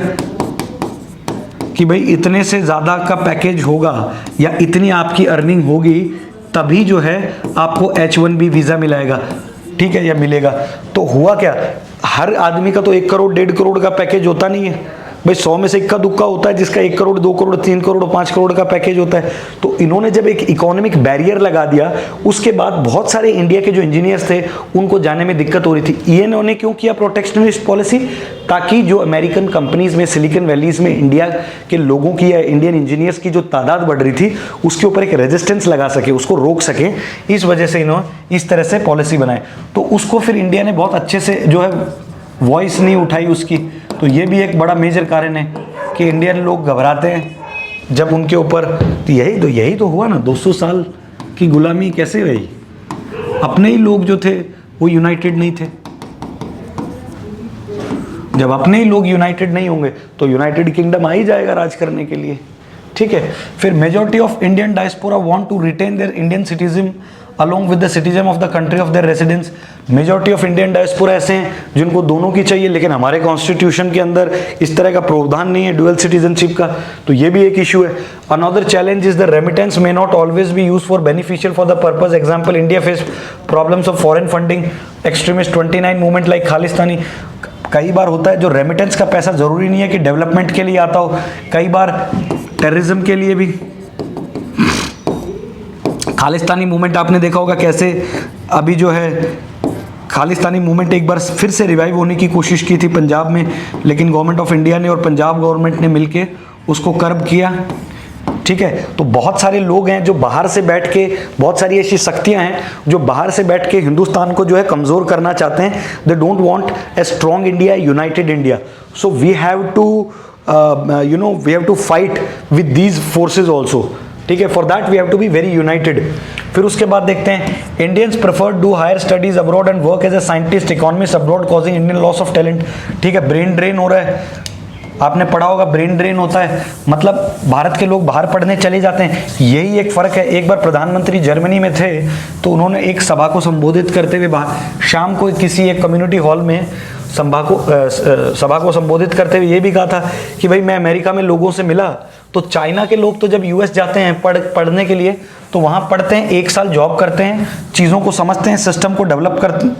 कि भाई इतने से ज़्यादा का package होगा या इतनी आपकी अर्निंग होगी तभी जो है आपको H1B वीज़ा मिलेगा। ठीक है, या मिलेगा। तो हुआ क्या, हर आदमी का तो 1 करोड़ 1.5 करोड़ का पैकेज होता नहीं है भाई। 100 में से इक्का दुक्का होता है जिसका 1 करोड़ 2 करोड़ 3 करोड़ 5 करोड़ का पैकेज होता है। तो इन्होंने जब एक इकोनॉमिक बैरियर लगा दिया, उसके बाद बहुत सारे इंडिया के जो इंजीनियर्स थे उनको जाने में दिक्कत हो रही थी। इन्होंने क्यों किया प्रोटेक्शनिस्ट पॉलिसी? ताकि जो अमेरिकन कंपनीज में, सिलिकॉन वैलीज में इंडिया के लोगों की या इंडियन इंजीनियर्स की जो तादाद बढ़ रही थी, उसके ऊपर एक रेजिस्टेंस लगा सके, उसको रोक सके। इस वजह से इन्होंने इस तरह से पॉलिसी बनाई। तो उसको फिर इंडिया ने बहुत अच्छे से जो है वॉइस नहीं उठाई उसकी। तो ये भी एक बड़ा मेजर कारण है कि इंडियन लोग घबराते हैं जब उनके ऊपर। तो यही तो हुआ ना, 200 साल की गुलामी कैसे रही? अपने ही लोग जो थे वो यूनाइटेड नहीं थे। जब अपने ही लोग यूनाइटेड नहीं होंगे तो यूनाइटेड किंगडम आ ही जाएगा राज करने के लिए। ठीक है। फिर majority of Indian diaspora want to retain their Indian citizen along with the citizen of the country of their residence। Majority of Indian diaspora ऐसे हैं जिनको दोनों की चाहिए, लेकिन हमारे कॉन्स्टिट्यूशन के अंदर इस तरह का प्रावधान नहीं है डुअल सिटीजनशिप का। तो ये भी एक इशू है। Another challenge is the remittance may not always be use for beneficial for the purpose. Example, India face problems of foreign funding, extremist 29 movement like Khalistani. कई बार होता है जो रेमिटेंस का पैसा जरूरी नहीं है कि डेवलपमेंट के लिए आता हो, कई बार टेररिज्म के लिए भी। खालिस्तानी मूवमेंट आपने देखा होगा कैसे अभी जो है खालिस्तानी मूवमेंट एक बार फिर से रिवाइव होने की कोशिश की थी पंजाब में, लेकिन गवर्नमेंट ऑफ इंडिया ने और पंजाब गवर्नमेंट ने मिलके उसको कर्ब किया। ठीक है। तो बहुत सारे लोग हैं जो बाहर से बैठ के, बहुत सारी ऐसी शक्तियां हैं जो बाहर से बैठ के हिंदुस्तान को जो है कमज़ोर करना चाहते हैं। They don't want a strong India, united India. So we have to fight with these forces also. ठीक है। For that we have to be very united. फिर उसके बाद देखते हैं Indians prefer do higher studies abroad and work as a scientist economist abroad causing Indian loss of talent. ठीक है, brain drain हो रहा है, आपने पढ़ा होगा ब्रेन ड्रेन होता है, मतलब भारत के लोग बाहर पढ़ने चले जाते हैं। यही एक फ़र्क है। एक बार प्रधानमंत्री जर्मनी में थे तो उन्होंने एक सभा को संबोधित करते हुए शाम को किसी एक कम्युनिटी हॉल में सभा को संबोधित करते हुए ये भी कहा था कि भाई मैं अमेरिका में लोगों से मिला तो चाइना के लोग तो जब यूएस जाते हैं पढ़ने के लिए तो वहाँ पढ़ते हैं, 1 साल जॉब करते हैं, चीज़ों को समझते हैं, सिस्टम को डेवलप करते हैं,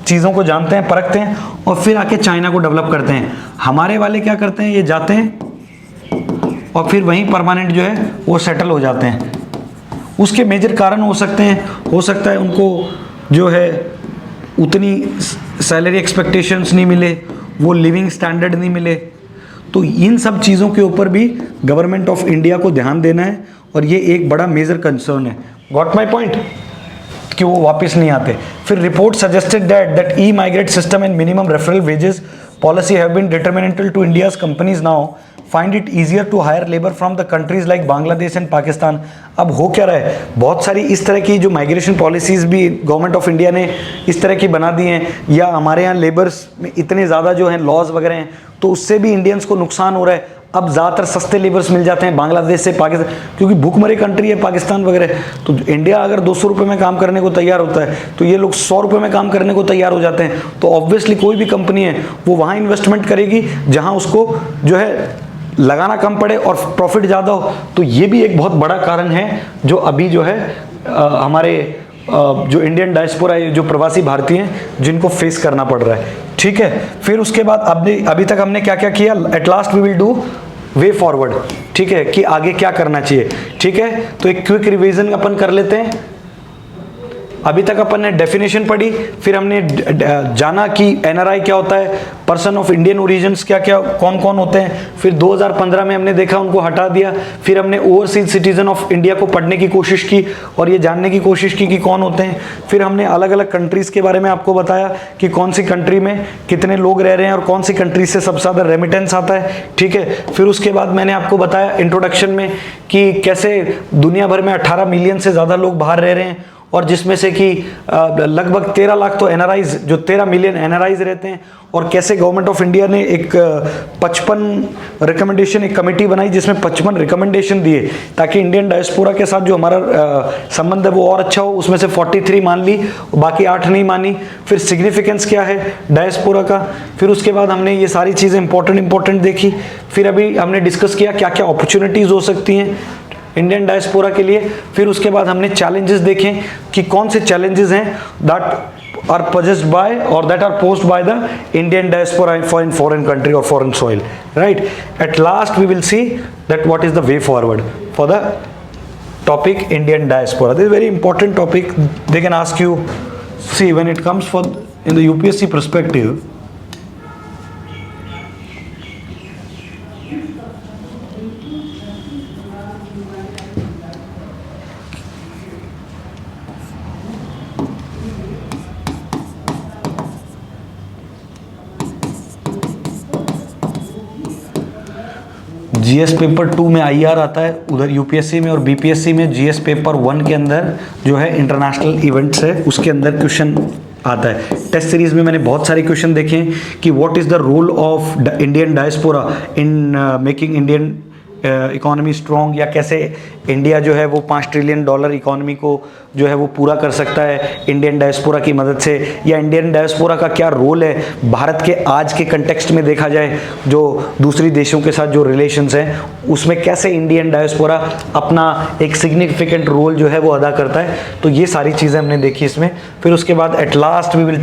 चीज़ों को जानते हैं, परखते हैं और फिर आके चाइना को डेवलप करते हैं। हमारे वाले क्या करते हैं, ये जाते हैं और फिर वहीं परमानेंट जो है वो सेटल हो जाते हैं। उसके मेजर कारण हो सकते हैं, हो सकता है उनको जो है उतनी सैलरी एक्सपेक्टेशंस नहीं मिले, वो लिविंग स्टैंडर्ड नहीं मिले। तो इन सब चीज़ों के ऊपर भी गवर्नमेंट ऑफ इंडिया को ध्यान देना है और ये एक बड़ा मेजर कंसर्न है। गॉट माई पॉइंट, कि वो वापस नहीं आते। फिर report suggested that emigrate system and minimum referral wages policy have been detrimental to India's companies now find it easier to hire labour from the countries like Bangladesh and Pakistan. अब हो क्या रहा है, बहुत सारी इस तरह की जो माइग्रेशन पॉलिसीज़ भी गवर्नमेंट ऑफ इंडिया ने इस तरह की बना दी हैं, या हमारे यहाँ लेबर्स में इतने ज़्यादा जो हैं लॉज वगैरह हैं, तो उससे भी इंडियंस को नुकसान हो रहा है। अब ज़्यादातर सस्ते लेबर्स मिल जाते हैं बांग्लादेश से, पाकिस्तान, क्योंकि भूखमरी कंट्री है पाकिस्तान वगैरह। तो इंडिया अगर 200 रुपये में काम करने को तैयार होता है तो ये लोग 100 रुपये में काम करने को तैयार हो जाते हैं। तो ऑब्वियसली कोई भी कंपनी है वो वहाँ इन्वेस्टमेंट करेगी जहाँ उसको जो है लगाना कम पड़े और प्रॉफिट ज़्यादा हो। तो ये भी एक बहुत बड़ा कारण है जो अभी जो है हमारे जो इंडियन डायस्पोरा है, जो प्रवासी भारतीय हैं, जिनको फेस करना पड़ रहा है। ठीक है, फिर उसके बाद अभी तक हमने क्या क्या किया, at last we will do way forward. ठीक है, कि आगे क्या करना चाहिए। ठीक है, तो एक क्विक रिवीजन अपन कर लेते हैं। अभी तक अपन ने डेफिनेशन पढ़ी, फिर हमने जाना कि एनआरआई क्या होता है, पर्सन ऑफ इंडियन ओरिजिन्स क्या क्या कौन कौन होते हैं। फिर 2015 में हमने देखा उनको हटा दिया। फिर हमने ओवरसीज सिटीजन ऑफ इंडिया को पढ़ने की कोशिश की और ये जानने की कोशिश की कि कौन होते हैं। फिर हमने अलग अलग कंट्रीज़ के बारे में आपको बताया कि कौन सी कंट्री में कितने लोग रह रहे हैं और कौन सी कंट्री से सबसे ज़्यादा रेमिटेंस आता है। ठीक है, फिर उसके बाद मैंने आपको बताया इंट्रोडक्शन में कि कैसे दुनिया भर में 18 मिलियन से ज़्यादा लोग बाहर रह रहे हैं और जिसमें से कि लगभग 13 लाख तो एनआरआईज, जो 13 मिलियन एनआरआईज रहते हैं, और कैसे गवर्नमेंट ऑफ इंडिया ने एक 55 रिकमेंडेशन, एक कमेटी बनाई जिसमें 55 रिकमेंडेशन दिए ताकि इंडियन डायस्पोरा के साथ जो हमारा संबंध है वो और अच्छा हो। उसमें से 43 मान ली, बाकी 8 नहीं मानी। फिर सिग्निफिकेंस क्या है डायस्पोरा का, फिर उसके बाद हमने ये सारी चीज़ें इंपॉर्टेंट देखी। फिर अभी हमने डिस्कस किया क्या क्या अपॉर्चुनिटीज़ हो सकती हैं इंडियन डायस्पोरा के लिए। फिर उसके बाद हमने चैलेंजेस देखे कि कौन से चैलेंजेस हैं दैट आर पोजेस्ड बाय और that are posed by the Indian diaspora in foreign country और foreign soil, right. At last we will see that what is the way forward for the topic Indian diaspora. This is very important topic, they can ask you, see when it comes for in the UPSC perspective. GS paper 2 में IR आता है उधर UPSC में, और BPSC में GS paper 1 के अंदर जो है इंटरनेशनल इवेंट्स है उसके अंदर क्वेश्चन आता है। टेस्ट सीरीज में मैंने बहुत सारे क्वेश्चन देखे हैं कि what is the role of Indian diaspora in making Indian economy strong, या कैसे इंडिया जो है वो $5 ट्रिलियन इकोनॉमी को जो है वो पूरा कर सकता है इंडियन डायस्पोरा की मदद से, या इंडियन डायस्पोरा का क्या रोल है भारत के आज के कंटेक्स्ट में देखा जाए, जो दूसरी देशों के साथ जो रिलेशंस हैं उसमें कैसे इंडियन डायस्पोरा अपना एक सिग्निफिकेंट रोल जो है वो अदा करता है। तो ये सारी चीज़ें हमने देखी इसमें। फिर उसके बाद at last we will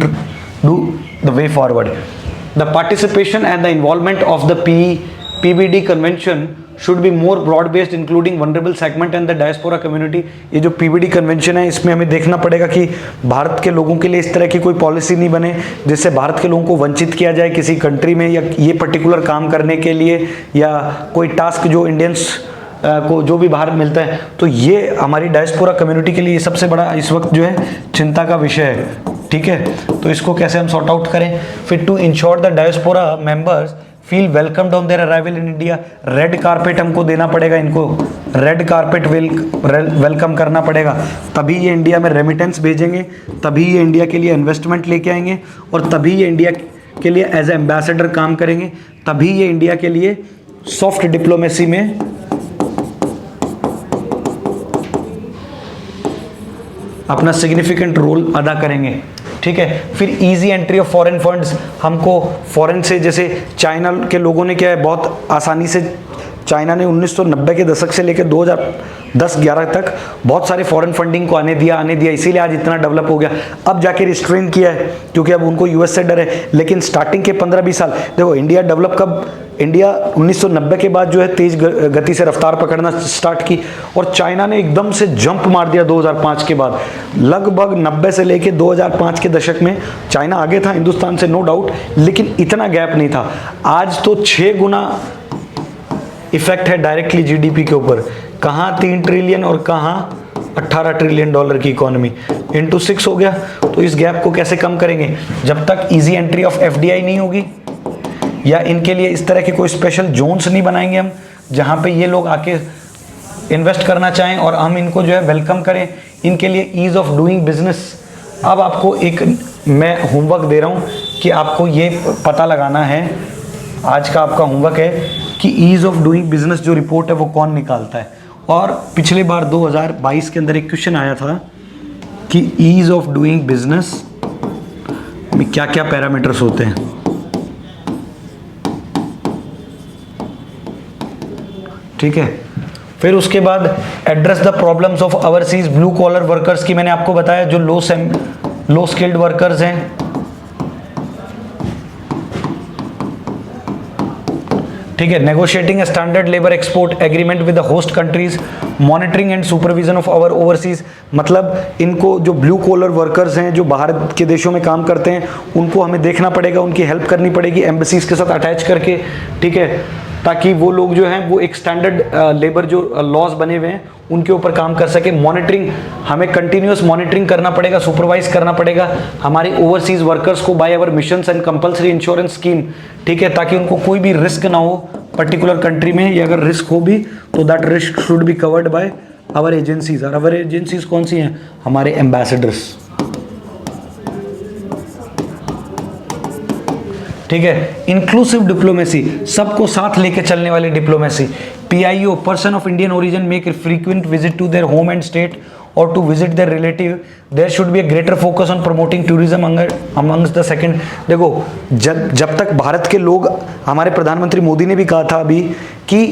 do the way forward, the participation and the involvement of the PBD convention should be more broad based including vulnerable segment and the diaspora community. ये जो PBD कन्वेंशन है इसमें हमें देखना पड़ेगा कि भारत के लोगों के लिए इस तरह की कोई पॉलिसी नहीं बने जिससे भारत के लोगों को वंचित किया जाए किसी कंट्री में, या ये पर्टिकुलर काम करने के लिए, या कोई टास्क जो इंडियंस को जो भी बाहर मिलता है। तो ये हमारी डायस्पोरा कम्युनिटी के लिए सबसे बड़ा इस वक्त जो है चिंता का विषय है। ठीक है, तो इसको कैसे हम सॉर्ट आउट करें। फिर to ensure the diaspora members feel welcomed on their arrival in India. Red carpet हमको देना पड़ेगा, इनको रेड कारपेट वेलकम करना पड़ेगा, तभी ये इंडिया में रेमिटेंस भेजेंगे, तभी ये इंडिया के लिए इन्वेस्टमेंट लेके आएंगे, और तभी ये इंडिया के लिए एज एम्बेसडर काम करेंगे, तभी ये इंडिया के लिए सॉफ्ट डिप्लोमेसी में अपना सिग्निफिकेंट रोल अदा करेंगे। ठीक है, फिर easy entry of foreign funds, हमको फॉरेन से, जैसे चाइना के लोगों ने क्या है, बहुत आसानी से चाइना ने 1990 के दशक से लेकर 2010-11 तक बहुत सारे फॉरेन फंडिंग को आने दिया, इसीलिए आज इतना डेवलप हो गया। अब जाके रिस्ट्रेन किया है क्योंकि अब उनको यूएस से डर है, लेकिन स्टार्टिंग के 15-20 साल देखो इंडिया डेवलप कब, इंडिया 1990 के बाद जो है तेज गति से रफ्तार पकड़ना स्टार्ट की, और चाइना ने एकदम से जंप मार दिया 2005 के बाद। लगभग 90 से लेके 2005 के दशक में चाइना आगे था हिंदुस्तान से, नो डाउट, लेकिन इतना गैप नहीं था। आज तो 6 गुना इफेक्ट है डायरेक्टली जीडीपी के ऊपर, कहाँ 3 ट्रिलियन और कहाँ 18 ट्रिलियन डॉलर की इकोनॉमी, इंटू 6 हो गया। तो इस गैप को कैसे कम करेंगे, जब तक इजी एंट्री ऑफ एफडीआई नहीं होगी, या इनके लिए इस तरह के कोई स्पेशल जोन्स नहीं बनाएंगे हम, जहाँ पे ये लोग आके इन्वेस्ट करना चाहें और हम इनको जो है वेलकम करें, इनके लिए ईज ऑफ डूइंग बिजनेस। अब आपको एक मैं होमवर्क दे रहा हूँ कि आपको ये पता लगाना है, आज का आपका होमवर्क है कि ईज ऑफ डूइंग बिजनेस जो रिपोर्ट है वो कौन निकालता है। और पिछले बार 2022 के अंदर एक क्वेश्चन आया था कि ईज ऑफ डूइंग बिजनेस में क्या क्या पैरामीटर्स होते हैं। ठीक है, फिर उसके बाद address the problems of overseas blue collar workers की मैंने आपको बताया, जो लो स्किल्ड वर्कर्स हैं। ठीक है, negotiating standard labour export agreement with the host countries, monitoring and supervision of our overseas, मतलब इनको जो ब्लू कॉलर वर्कर्स हैं जो बाहर के देशों में काम करते हैं, उनको हमें देखना पड़ेगा, उनकी हेल्प करनी पड़ेगी एम्बेसीज के साथ अटैच करके। ठीक है, ताकि वो लोग जो हैं वो एक स्टैंडर्ड लेबर जो लॉज बने हुए हैं उनके ऊपर काम कर सके। मॉनिटरिंग, हमें कंटिन्यूस मॉनिटरिंग करना पड़ेगा, सुपरवाइज करना पड़ेगा हमारे ओवरसीज वर्कर्स को by our missions and compulsory insurance scheme. ठीक है, ताकि उनको कोई भी रिस्क ना हो पर्टिकुलर कंट्री में, या अगर रिस्क हो भी तो that risk should be covered by our agencies. और आवर एजेंसीज कौन सी हैं, हमारे एम्बेसडर्स। ठीक है, इंक्लूसिव डिप्लोमेसी, सबको साथ लेके चलने वाली diplomacy. PIO, person of Indian origin make frequent visit to their home and state और to visit their relative, there should be a greater focus on promoting tourism amongst the second. देखो जब तक भारत के लोग, हमारे प्रधानमंत्री मोदी ने भी कहा था अभी कि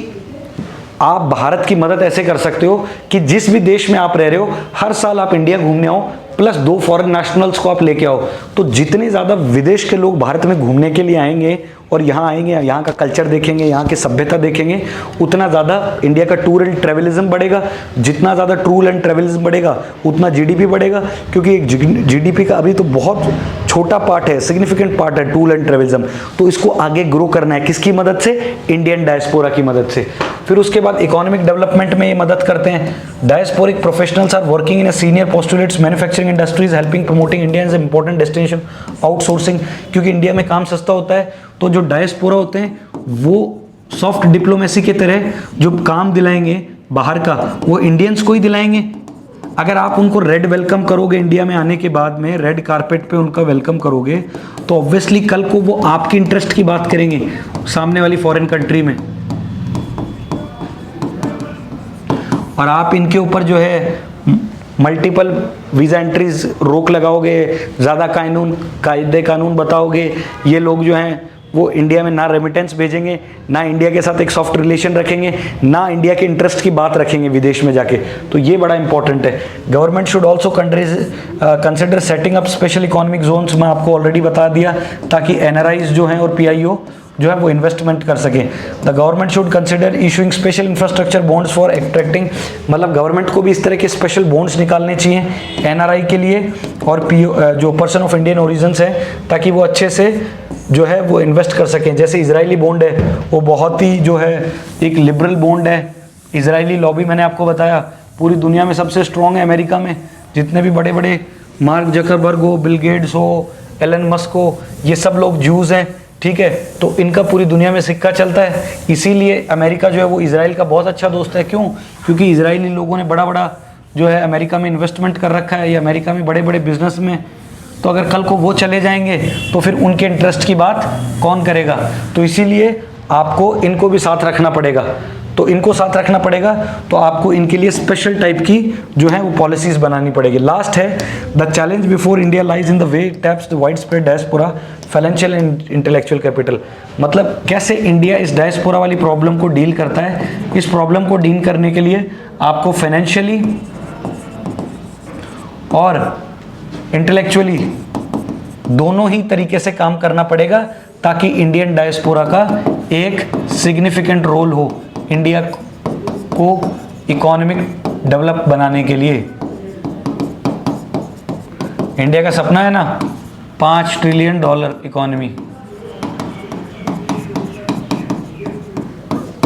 आप भारत की मदद ऐसे कर सकते हो कि जिस भी देश में आप रह रहे हो हर साल आप इंडिया घूमने आओ, प्लस 2 फॉरेन नेशनल्स को आप लेके आओ। तो जितने ज़्यादा विदेश के लोग भारत में घूमने के लिए आएंगे और यहाँ आएंगे, यहाँ का कल्चर देखेंगे, यहाँ की सभ्यता देखेंगे, उतना ज़्यादा इंडिया का टूर एंड ट्रेवलिज्म बढ़ेगा। जितना ज़्यादा टूर एंड ट्रेवलिज्म बढ़ेगा उतना जीडीपी बढ़ेगा, क्योंकि एक जीडीपी का अभी तो बहुत छोटा पार्ट है, सिग्निफिकेंट पार्ट है टूर एंड ट्रेवलिज्म। तो इसको आगे ग्रो करना है, किसकी मदद से, इंडियन डायस्पोरा की मदद से। फिर उसके बाद इकोनॉमिक डेवलपमेंट में ये मदद करते हैं। Diasporic professionals are working in senior postulates manufacturing industries helping promoting India as important destination outsourcing, क्योंकि इंडिया में काम सस्ता होता है, तो जो डायस्पोरा होते हैं वो सॉफ्ट डिप्लोमेसी के तरह जो काम दिलाएंगे बाहर का, वो इंडियंस को ही दिलाएंगे। अगर आप उनको रेड वेलकम करोगे, इंडिया में आने के बाद में रेड कारपेट पे उनका वेलकम करोगे, तो ऑब्वियसली कल को वो आपकी इंटरेस्ट की बात करेंगे सामने वाली फॉरेन कंट्री में, और आप इनके ऊपर जो है मल्टीपल वीज़ा एंट्रीज रोक लगाओगे, ज़्यादा कानून बताओगे, ये लोग जो हैं वो इंडिया में ना रेमिटेंस भेजेंगे, ना इंडिया के साथ एक सॉफ्ट रिलेशन रखेंगे, ना इंडिया के इंटरेस्ट की बात रखेंगे विदेश में जाके। तो ये बड़ा इंपॉर्टेंट है। Government should also consider setting up special economic zones, मैं आपको ऑलरेडी बता दिया, ताकि एनआरआईज जो हैं और पीआईओ जो है वो इन्वेस्टमेंट कर सकें। The government should consider issuing special infrastructure bonds for attracting, मतलब गवर्नमेंट को भी इस तरह के स्पेशल बॉन्ड्स निकालने चाहिए एनआरआई के लिए और जो पर्सन ऑफ इंडियन ओरिजिन्स है, ताकि वो अच्छे से जो है वो इन्वेस्ट कर सकें। जैसे इजरायली बॉन्ड है, वो बहुत ही जो है एक लिबरल बॉन्ड है। इजरायली लॉबी मैंने आपको बताया पूरी दुनिया में सबसे स्ट्रॉन्ग है। अमेरिका में जितने भी बड़े बड़े मार्क जकरबर्ग हो, बिल गेट्स हो, एलन मस्क हो, ये सब लोग ज्यूज़ हैं। ठीक है, तो इनका पूरी दुनिया में सिक्का चलता है। इसीलिए अमेरिका जो है वो इजराइल का बहुत अच्छा दोस्त है। क्यों? क्योंकि इजराइली लोगों ने बड़ा बड़ा जो है अमेरिका में इन्वेस्टमेंट कर रखा है, या अमेरिका में बड़े बड़े बिजनेस में। तो अगर कल को वो चले जाएंगे तो फिर उनके इंटरेस्ट की बात कौन करेगा? तो इसीलिए आपको इनको भी साथ रखना पड़ेगा। तो इनको साथ रखना पड़ेगा, तो आपको इनके लिए स्पेशल टाइप की जो है वो पॉलिसीज बनानी पड़ेगी। लास्ट है, the challenge before India lies in the way taps the wide spread diaspora financial and intellectual capital. मतलब कैसे इंडिया इस डायस्पोरा वाली प्रॉब्लम को डील करता है। इस प्रॉब्लम को डील करने के लिए आपको फाइनेंशियली और इंटेलेक्चुअली दोनों ही तरीके से काम करना पड़ेगा, ताकि इंडियन डायस्पोरा का एक सिग्निफिकेंट रोल हो इंडिया को इकोनॉमिक डेवलप बनाने के लिए। इंडिया का सपना है ना $5 trillion economy.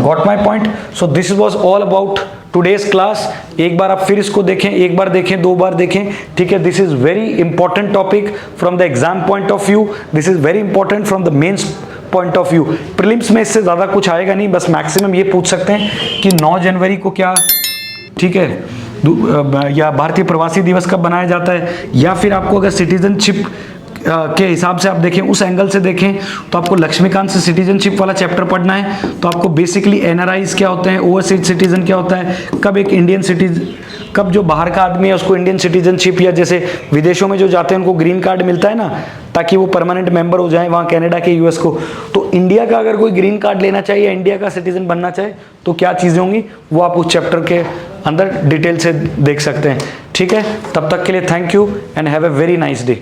Got my point? So this was all about today's class. एक बार आप फिर इसको देखें, एक बार देखें, 2 बार देखें, ठीक है। This is very important topic from the exam point of view, this is very important from the mains point of view. Prelims में इससे ज़्यादा कुछ आएगा नहीं, बस मैक्सिमम ये पूछ सकते हैं कि 9 जनवरी को क्या, ठीक है, या भारतीय प्रवासी दिवस कब बनाया जाता है, या फिर आपको अगर सिटीजनशिप के हिसाब से आप देखें, उस एंगल से देखें, तो आपको लक्ष्मीकांत से सिटीजनशिप वाला चैप्टर पढ़ना है। तो आपको बेसिकली एनआरआईज क्या होते हैं, ओवरसीज सिटीजन क्या होता है, कब एक इंडियन सिटीजन, कब जो बाहर का आदमी है उसको इंडियन सिटीजनशिप, या जैसे विदेशों में जो जाते हैं उनको ग्रीन कार्ड मिलता है ना, ताकि वो परमानेंट मेंबर हो जाए वहाँ कनाडा के, यूएस को। तो इंडिया का अगर कोई ग्रीन कार्ड लेना चाहिए या इंडिया का सिटीजन बनना चाहे तो क्या चीज़ें होंगी, वो आप उस चैप्टर के अंदर डिटेल से देख सकते हैं। ठीक है, तब तक के लिए thank you and have a very nice day.